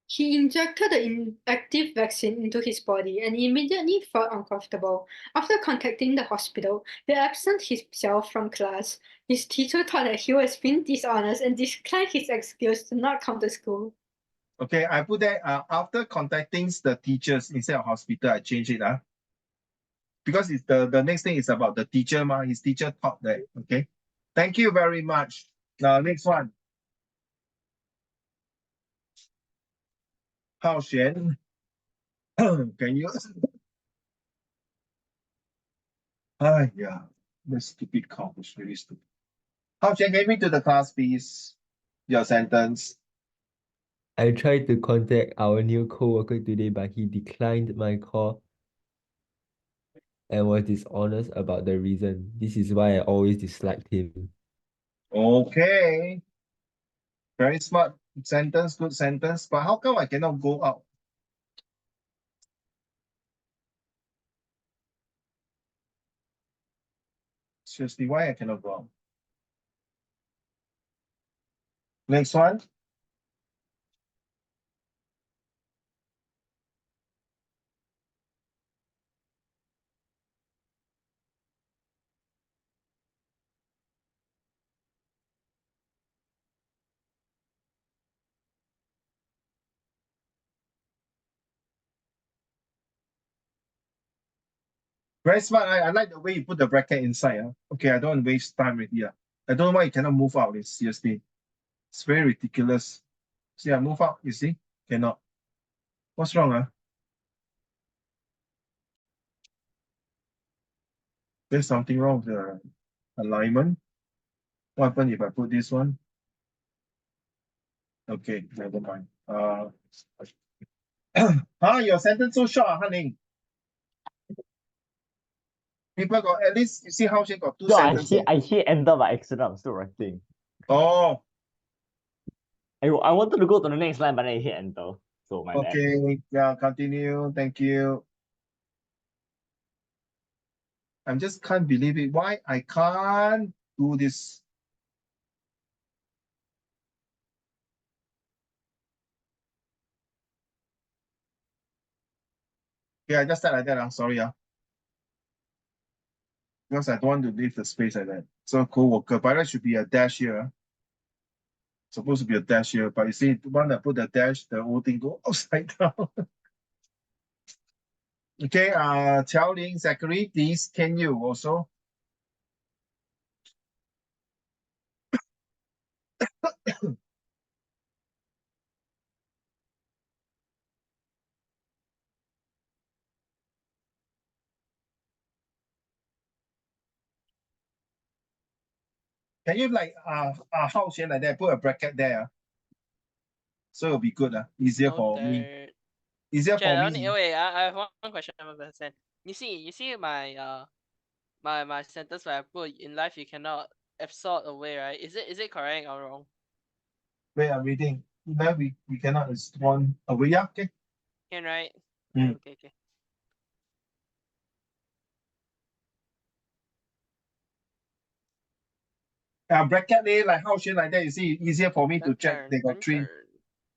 He injected the inactive vaccine into his body and immediately felt uncomfortable. After contacting the hospital, he absent himself from class. His teacher thought that he was being dishonest and declined his excuse to not come to school. Okay, I put that after contacting the teachers instead of hospital, I change it. Because it's the next thing is about the teacher. His teacher taught that. Okay. Thank you very much. Now, next one. Hao Xuan, can you? Yeah, this stupid call is really stupid. Hao Xuan, get me to the class, please. Your sentence. I tried to contact our new co-worker today, but he declined my call and was dishonest about the reason. This is why I always disliked him. Okay. Very smart sentence, good sentence. But how come I cannot go out? Seriously, why I cannot go out? Next one. Very smart. I like the way you put the bracket inside. Okay, I don't want to waste time with you. I don't know why you cannot move out. Seriously. It's very ridiculous. See, I move out, you see? Cannot. What's wrong? There's something wrong with the alignment. What happens if I put this one? Okay, never mind. Your sentence so short, honey. People got at least you see how she got two No, sentences. I hit enter by accident. I'm still writing. Oh, I wanted to go to the next line, but then I hit enter. So my bad. okay. Yeah, continue. Thank you. I just can't believe it. Why I can't do this? Yeah, I just said like that. I'm sorry. Because I don't want to leave the space like that. So co-worker, but that should be a dash here. Supposed to be a dash here, but you see, when I put the dash, the whole thing go upside down. Okay, Ling, Zachary, please, can you also? Can you like how like that, put a bracket there? So it'll be good, easier for me. Easier for me. Wait, I have one question I want to understand. You see my my sentence where I put in life you cannot absorb away, right? Is it correct or wrong? Wait, I'm reading. Now we cannot respond away. Yeah, okay. Can, right? Mm. Okay. Bracket like how like that, you see, easier for me to check. They got three.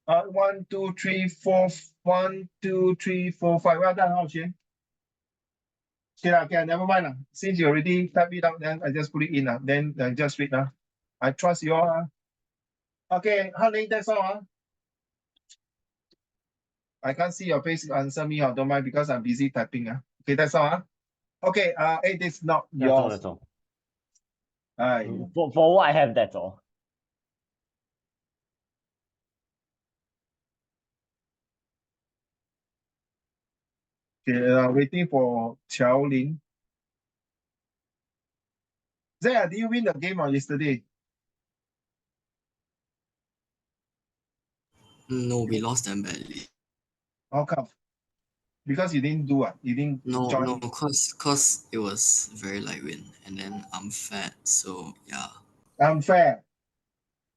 1, 2, 3, 4. 1, 2, 3, 4, 5. Well done, Hao Xuan. Okay, never mind. Since you already typed it out, then I just put it in. Then just read. I trust you all. Okay, honey, that's all. I can't see your face. Answer me. Don't mind because I'm busy typing. Okay, that's all. Okay, it is not yours. That's all. Aye. For what I have, that's all. Okay, waiting for Ling. Zaya, did you win the game on yesterday? No, we lost them badly. How come? Because you didn't do you didn't No, join. cause it was very light wind, and then I'm fat, so yeah. Unfair.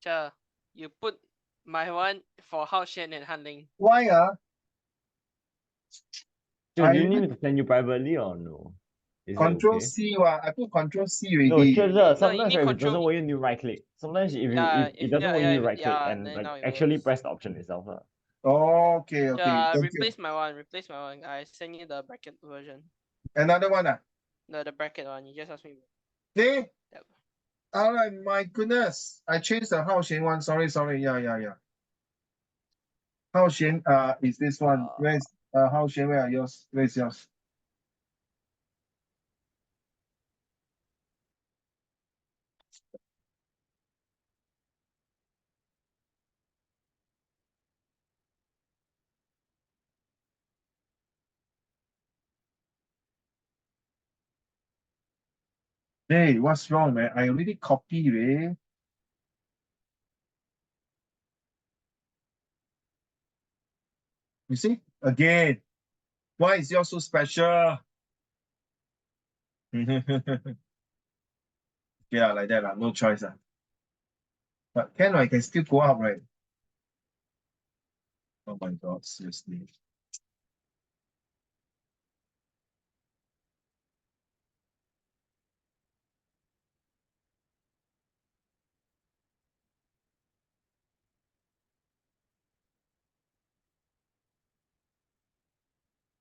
Sure. You put my one for Hao Shen and Han Ling. Why So I do you need me to send you privately or no? Is that Control okay? C I put Control C No, already. sure. No, you Sometimes need if it control. doesn't want you to right click. Sometimes if Yeah, it doesn't want you to right click yeah, and then like now it actually works. press the option itself. Okay, okay. Yeah, Thank replace my one. Replace my one. I send you the bracket version. you. Another one. No, the bracket one. You just asked me. See? Yep. All right, my goodness. I changed the Hao Xian one. Sorry. Yeah. Hao Xian is this one. Where's Hao Xian? Where are yours? Where's yours? Hey, what's wrong, man? I already copied it. You see? Again. Why is yours so special? Yeah, like that. No choice. But I can still go up, right? Oh my God, seriously.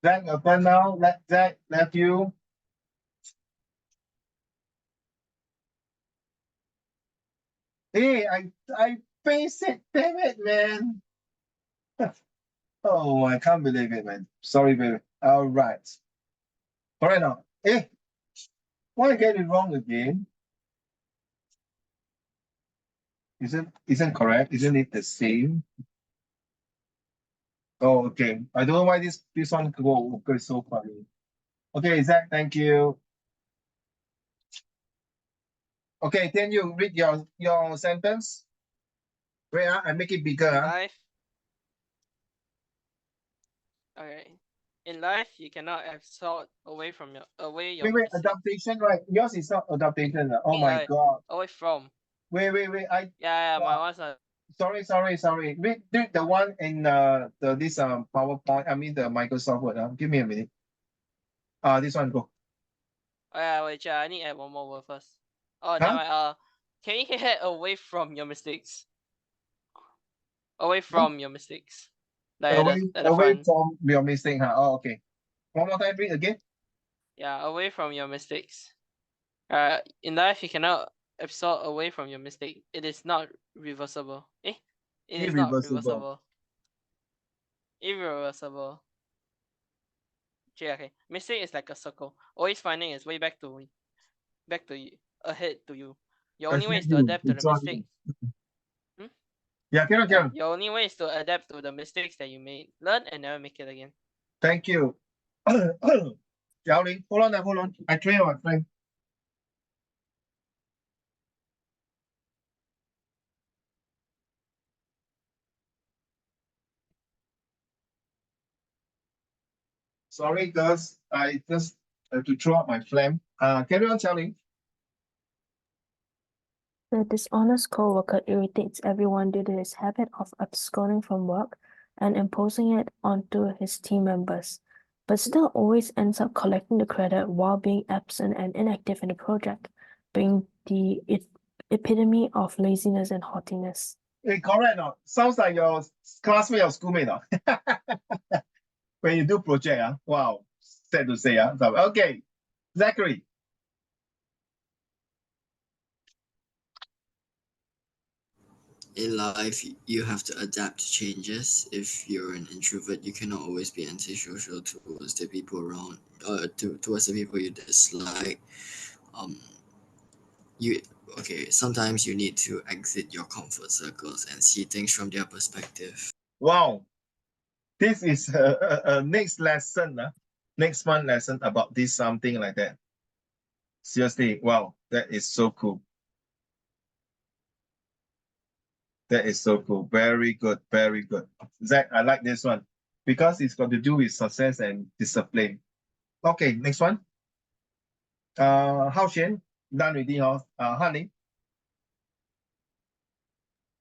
Zach, open now. Zach, left you. Hey, I face it, damn it, man. Oh, I can't believe it, man. Sorry, baby. All right. All right now. Hey, why I get it wrong again? Isn't correct? Isn't it the same? Oh, okay. I don't know why this one go is so funny. Okay, Zach, thank you. Okay, then you read your sentence. Wait, I make it bigger. Life. Okay. In life, you cannot absorb away your Wait, mistakes. adaptation, right? Yours is not adaptation. Oh my God. Away from. Wait. Yeah, my one's not. Sorry. Read the one in this PowerPoint. I mean the Microsoft Word. Give me a minute. This one go. Oh yeah, wait, I need to add one more word first. Oh, never Huh? mind. Can you head away from your mistakes? Away from your mistakes. Like Away at the front. from your mistake, huh? Oh, okay. One more time, read again. Yeah, away from your mistakes. In life, you cannot absorb away from your mistake. It is not reversible. It is not reversible. Irreversible. Okay. Mistake is like a circle. Always finding its way back to you, ahead to you. Your only way is to adapt to the mistake. Yeah, can. Your only way is to adapt to the mistakes that you made. Learn and never make it again. Thank you. Yao Ling, hold on. I train my friend. Sorry, girls. I just have to throw out my phlegm. Carry on, Yao Ling. The dishonest coworker irritates everyone due to his habit of absconding from work and imposing it onto his team members, but still always ends up collecting the credit while being absent and inactive in the project, being the epitome of laziness and haughtiness. Hey, correct no? Sounds like your classmate or schoolmate no? When you do project, wow, sad to say. Okay, Zachary. In life, you have to adapt to changes. If you're an introvert, you cannot always be antisocial towards the people around, towards the people you dislike. Sometimes you need to exit your comfort circles and see things from their perspective. Wow, this is a next lesson, next one lesson about this something like that. Seriously, wow, that is so cool. That is so cool. Very good, very good. Zach, I like this one because it's got to do with success and discipline. Okay, next one. Hao Xian, done already, huh? Hanling.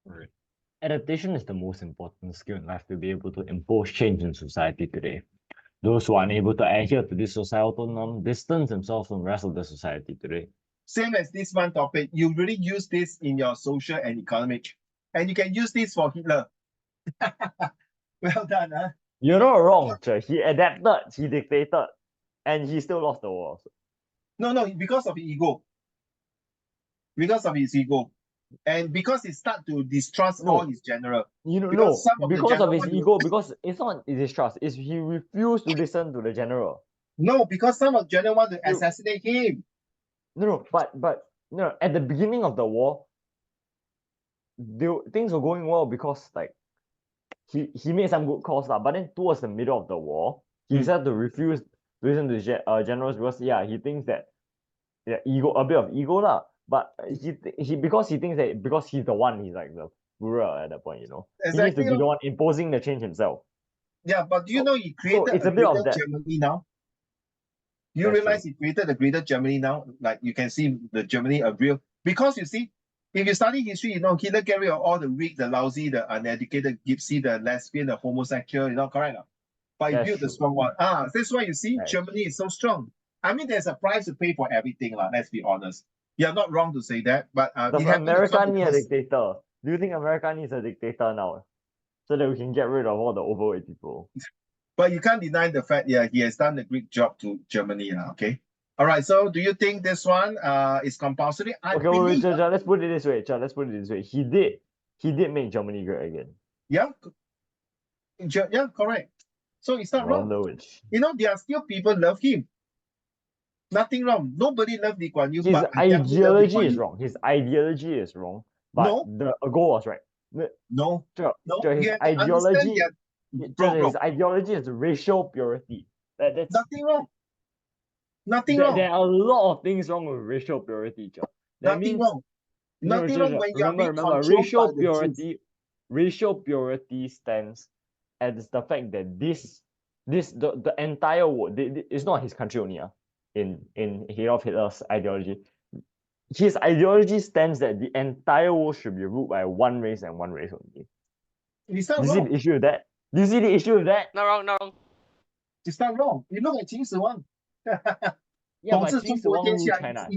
Right. Adaptation is the most important skill in life to be able to impose change in society today. Those who are unable to adhere to this societal norm distance themselves from the rest of the society today. Same as this one topic, you really use this in your social and economic, and you can use this for Hitler. Well done, huh? You're not wrong, Che. He adapted, he dictated, and he still lost the war. No, because of ego. Because of his ego. And because he start to distrust all his general. You know, Because some of the because of general his want to- ego, because it's not distrust, it's he refused to listen to the general. No, because some of the general want to assassinate him. But no, at the beginning of the war, things were going well because like he made some good calls, but then towards the middle of the war, he decided to refuse to listen to generals because he thinks that a bit of ego lah. But he because he thinks that because he's the one, he's like the Führer at that point, Exactly. He needs to be the one imposing the change himself. Yeah, but do you know he created it's a a bit of greater that. Germany now? You That's realize true. he created a greater Germany now? Like you can see the Germany a real, because you see, if you study history, Hitler get rid of all the weak, the lousy, the uneducated, gypsy, the lesbian, the homosexual, correct? But he That's built the true. strong one. That's why you see Right. Germany is so strong. I mean, there's a price to pay for everything, let's be honest. You're not wrong to say that, but Does it happened to America come need a because, dictator? Do you think America needs a dictator now? So that we can get rid of all the overweight people? but you can't deny the fact, he has done a great job to Germany, okay? All right, so do you think this one is compulsory? Okay, wait, let's put it this way. Let's put it this way. He did make Germany great again. Yeah, yeah, correct. So it's not wrong. There are still people love him. Nothing wrong. Nobody loves Lee Kuan Yew. His ideology is wrong. His ideology is wrong. But the goal was right. No. His ideology. His ideology is racial purity. That's nothing wrong. Nothing wrong. There are a lot of things wrong with racial purity, Nothing wrong. Nothing wrong when you are being controlled racial by the purity. Racial purity stands as the fact that the entire world. It's not his country only. In Adolf Hitler's ideology, his ideology stands that the entire world should be ruled by one race and one race only. It's not wrong. See the issue with that? Do you see the issue with that? Not wrong. It's not wrong. You look at Qin Shi Huang. Yeah, but Qin Shi Huang ruled China.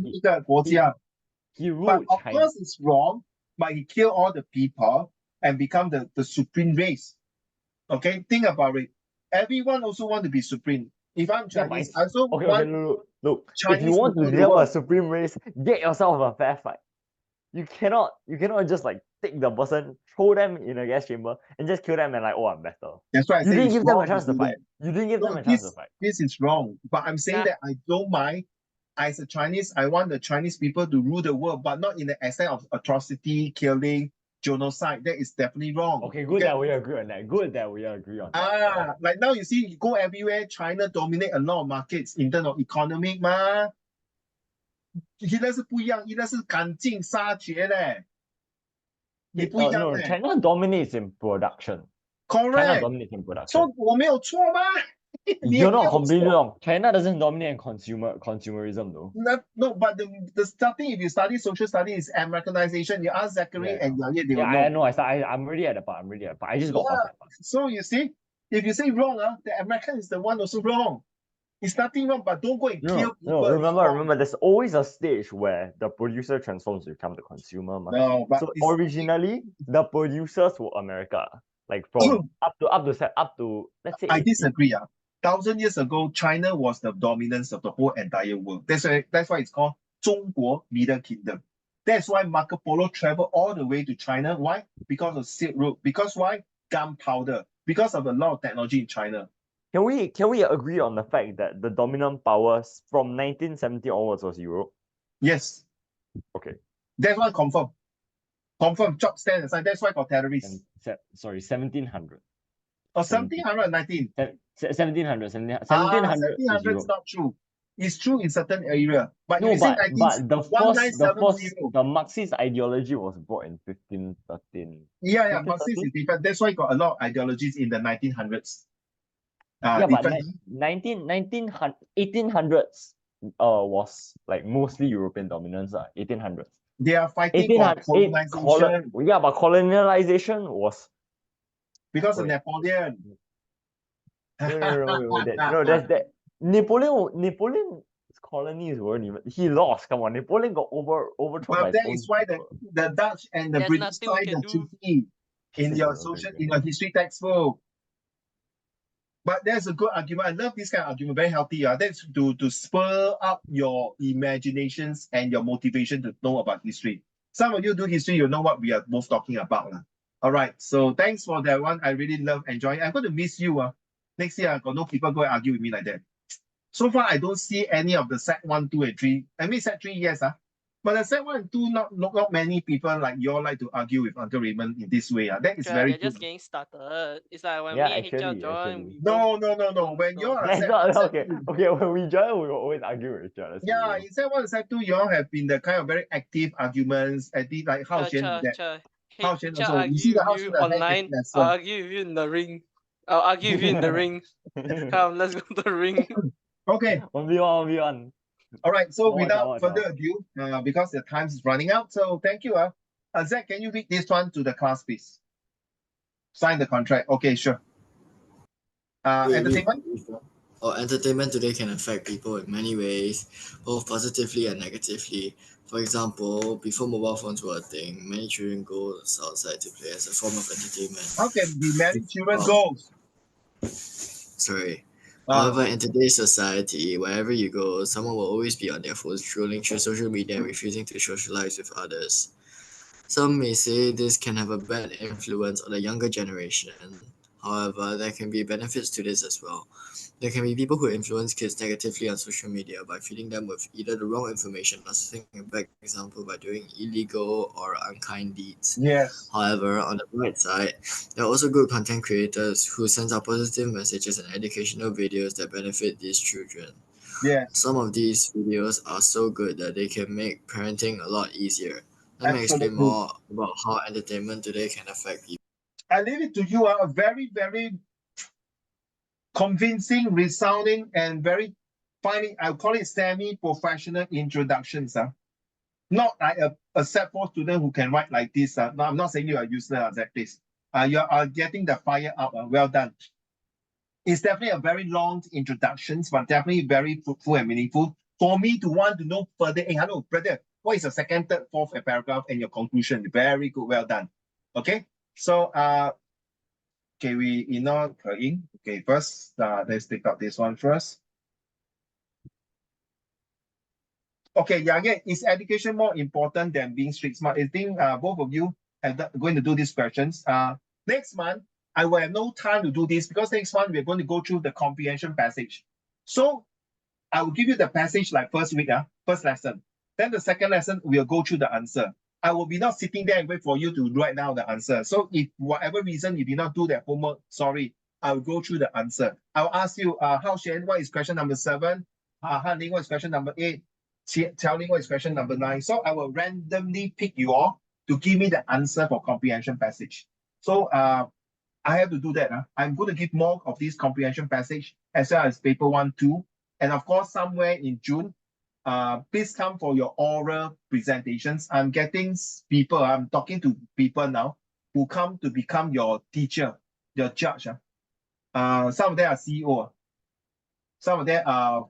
He ruled but of China. course it's wrong, but he killed all the people and become the supreme race. Okay, think about it. Everyone also want to be supreme. If I'm Chinese, I also want look. Chinese if you want to rule the become a world. supreme race, get yourself a fair fight. You cannot just like take the person, throw them in a gas chamber, and just kill them and like, oh, I'm better. That's right. You didn't give them a chance to fight. You didn't give them a chance to fight. This is wrong. But I'm saying that I don't mind. As a Chinese, I want the Chinese people to rule the world, but not in the extent of atrocity, killing, genocide. That is definitely wrong. Okay, good that we agree on that. Like now you see, you go everywhere, China dominate a lot of markets in terms of economic 嘛。Hitler 是不一样，Hitler 是赶尽杀绝嘞。你不一样嘞。China dominates in production. Correct. China dominates in production. So 我没有错吗？You're not completely wrong. China doesn't dominate in consumerism though. No, but the starting, if you study social studies, is Americanization. You ask Zachary and Yaya, they will know. I know. I'm already at the part. I just got past that part. So you see, if you say wrong, the American is the one also wrong. It's nothing wrong, but don't go and kill people. No, remember, there's always a stage where the producer transforms to become the consumer. No, but so originally, the producers were America. Like from up to let's say. I disagree. 1,000 years ago, China was the dominance of the whole entire world. That's why it's called 中国 Middle Kingdom. That's why Marco Polo traveled all the way to China. Why? Because of Silk Road. Because why? Gunpowder. Because of a lot of technology in China. Can we agree on the fact that the dominant powers from 1970 onwards was Europe? Yes. Okay. That's why confirm. Confirm. Job stand aside. That's why for terrorists. Sorry, 1700. Or 1719. 1700 1700 is not true. It's true in certain area. But No, if you say but the first 1970, the Marxist ideology was brought in 1513. yeah, 1513? Marxist is different. That's why you got a lot of ideologies in the 1900s. Yeah, but Different. 1800s was like mostly European dominance, 1800s. They are fighting for colonization yeah, but colonialization was because of wait. Napoleon. No, wait, no, that's that. Napoleon's colonies weren't even. He lost. Come on, Napoleon got overthrown by But his that own is why people. the Dutch and the There's British nothing we signed can the do. treaty in your Okay. in your history textbook. But there's a good argument. I love this kind of argument, very healthy. That's to spur up your imaginations and your motivation to know about history. Some of you do history, you know what we are both talking about. All right. So thanks for that one. I really love enjoying. I'm going to miss you. Next year, I got no people go and argue with me like that. So far, I don't see any of the Sec 1, 2, and 3. I mean, Sec 3, yes. But the Sec 1 and 2, not many people like you all like to argue with Uncle Raymond in this way. That is very They're good. just getting started. It's like when Yeah, me and HR actually. join, we No. don't When know. you're a That's Sec not 1, Sec okay. 2. Okay, when we join, we will always argue with each other. Yeah, in Sec 1 and Sec 2, you all have been the kind of very active arguments, active like Hao Xuan like that. Hao Xuan HR also. You see argue the with Hao you Xuan the hand online. shaking I'll lesson. argue with you in the ring. I'll argue with you in the ring. Come, let's go to the ring. Okay. 1v1, 1v1. All right. So Come on, without further ado, because the time is running out, so thank you. Zach, can you read this one to the class, please? Sign the contract. Okay, sure. Entertainment? Entertainment today can affect people in many ways, both positively and negatively. For example, before mobile phones were a thing, many children go outside to play as a form of entertainment. How can be married children goals? Sorry. However, in today's society, wherever you go, someone will always be on their phones, scrolling through social media and refusing to socialize with others. Some may say this can have a bad influence on the younger generation. However, there can be benefits to this as well. There can be people who influence kids negatively on social media by feeding them with either the wrong information or setting a bad example by doing illegal or unkind deeds. Yes. However, on the bright side, there are also good content creators who send out positive messages and educational videos that benefit these children. Yes. Some of these videos are so good that they can make parenting a lot easier. Let me explain Absolutely. more about how entertainment today can affect people. I leave it to you. A very, very convincing, resounding, and very finding, I'll call it semi-professional introductions. Not like a Sec 4 student who can write like this. No, I'm not saying you are useless, Zach, please. You are getting the fire up. Well done. It's definitely a very long introductions, but definitely very fruitful and meaningful for me to want to know further. Hey, hello, brother. What is your second, third, fourth paragraph and your conclusion? Very good. Well done. Okay. So, okay, we ignore in. Okay, first, let's take out this one first. Okay, yeah, again, is education more important than being street smart? I think both of you are going to do these questions. Next month, I will have no time to do this because next month we're going to go through the comprehension passage. So I will give you the passage like first week, first lesson. Then the second lesson, we'll go through the answer. I will be not sitting there and wait for you to write down the answer. So if whatever reason you did not do that homework, sorry, I will go through the answer. I'll ask you, Hao Xuan, what is question number 7? Han Ling, what is question number 8? Tell Ling, what is question number 9? So I will randomly pick you all to give me the answer for comprehension passage. So I have to do that. I'm going to give more of this comprehension passage as well as paper 1, 2. And of course, somewhere in June, please come for your oral presentations. I'm getting people, I'm talking to people now who come to become your teacher, your judge. Some of them are CEO. Some of them are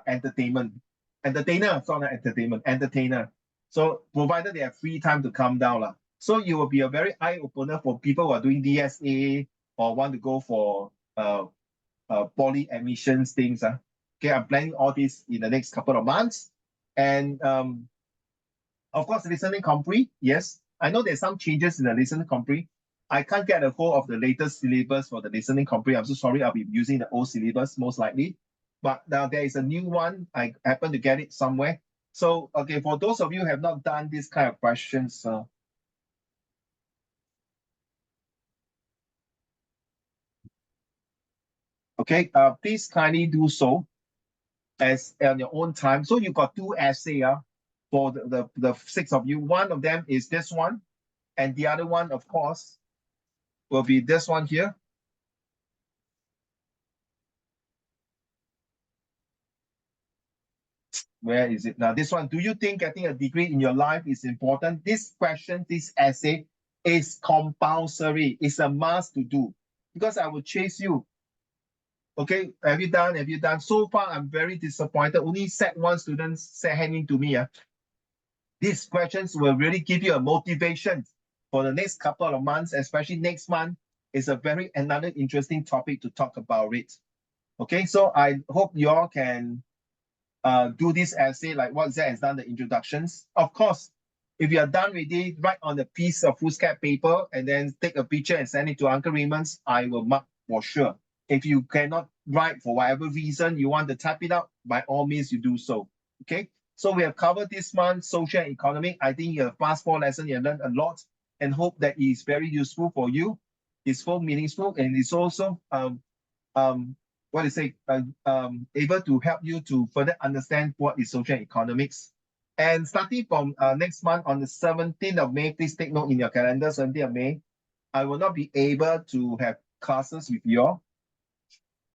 entertainer, sorry, entertainment, entertainer. So provided they have free time to come down. So you will be a very eye-opener for people who are doing DSA or want to go for poly admissions things. Okay, I'm planning all this in the next couple of months. And of course, listening compre, yes. I know there's some changes in the listening compre. I can't get a hold of the latest syllabus for the listening compre. I'm so sorry, I'll be using the old syllabus most likely. But now there is a new one. I happen to get it somewhere. So, okay, for those of you who have not done this kind of questions, okay, please kindly do so. as on your own time. So you got 2 essays for the 6 of you. One of them is this one, and the other one, of course, will be this one here. Where is it now? This one. Do you think getting a degree in your life is important? This question, this essay is compulsory. It's a must to do because I will chase you. Okay, have you done? Have you done? So far, I'm very disappointed. Only Sec 1 students said handing to me. These questions will really give you a motivation for the next couple of months, especially next month. Is another interesting topic to talk about it. Okay, so I hope you all can do this essay like what Zach has done, the introductions. Of course, if you are done already, write on a piece of foolscap paper and then take a picture and send it to Uncle Raymond's. I will mark for sure. If you cannot write for whatever reason, you want to type it out, by all means, you do so. Okay, so we have covered this month, social and economic. I think your past 4 lessons, you have learned a lot and hope that it is very useful for you. It's so meaningful and it's also able to help you to further understand what is social economics. And starting from next month on the 17th of May, please take note in your calendar, 17th of May, I will not be able to have classes with you all.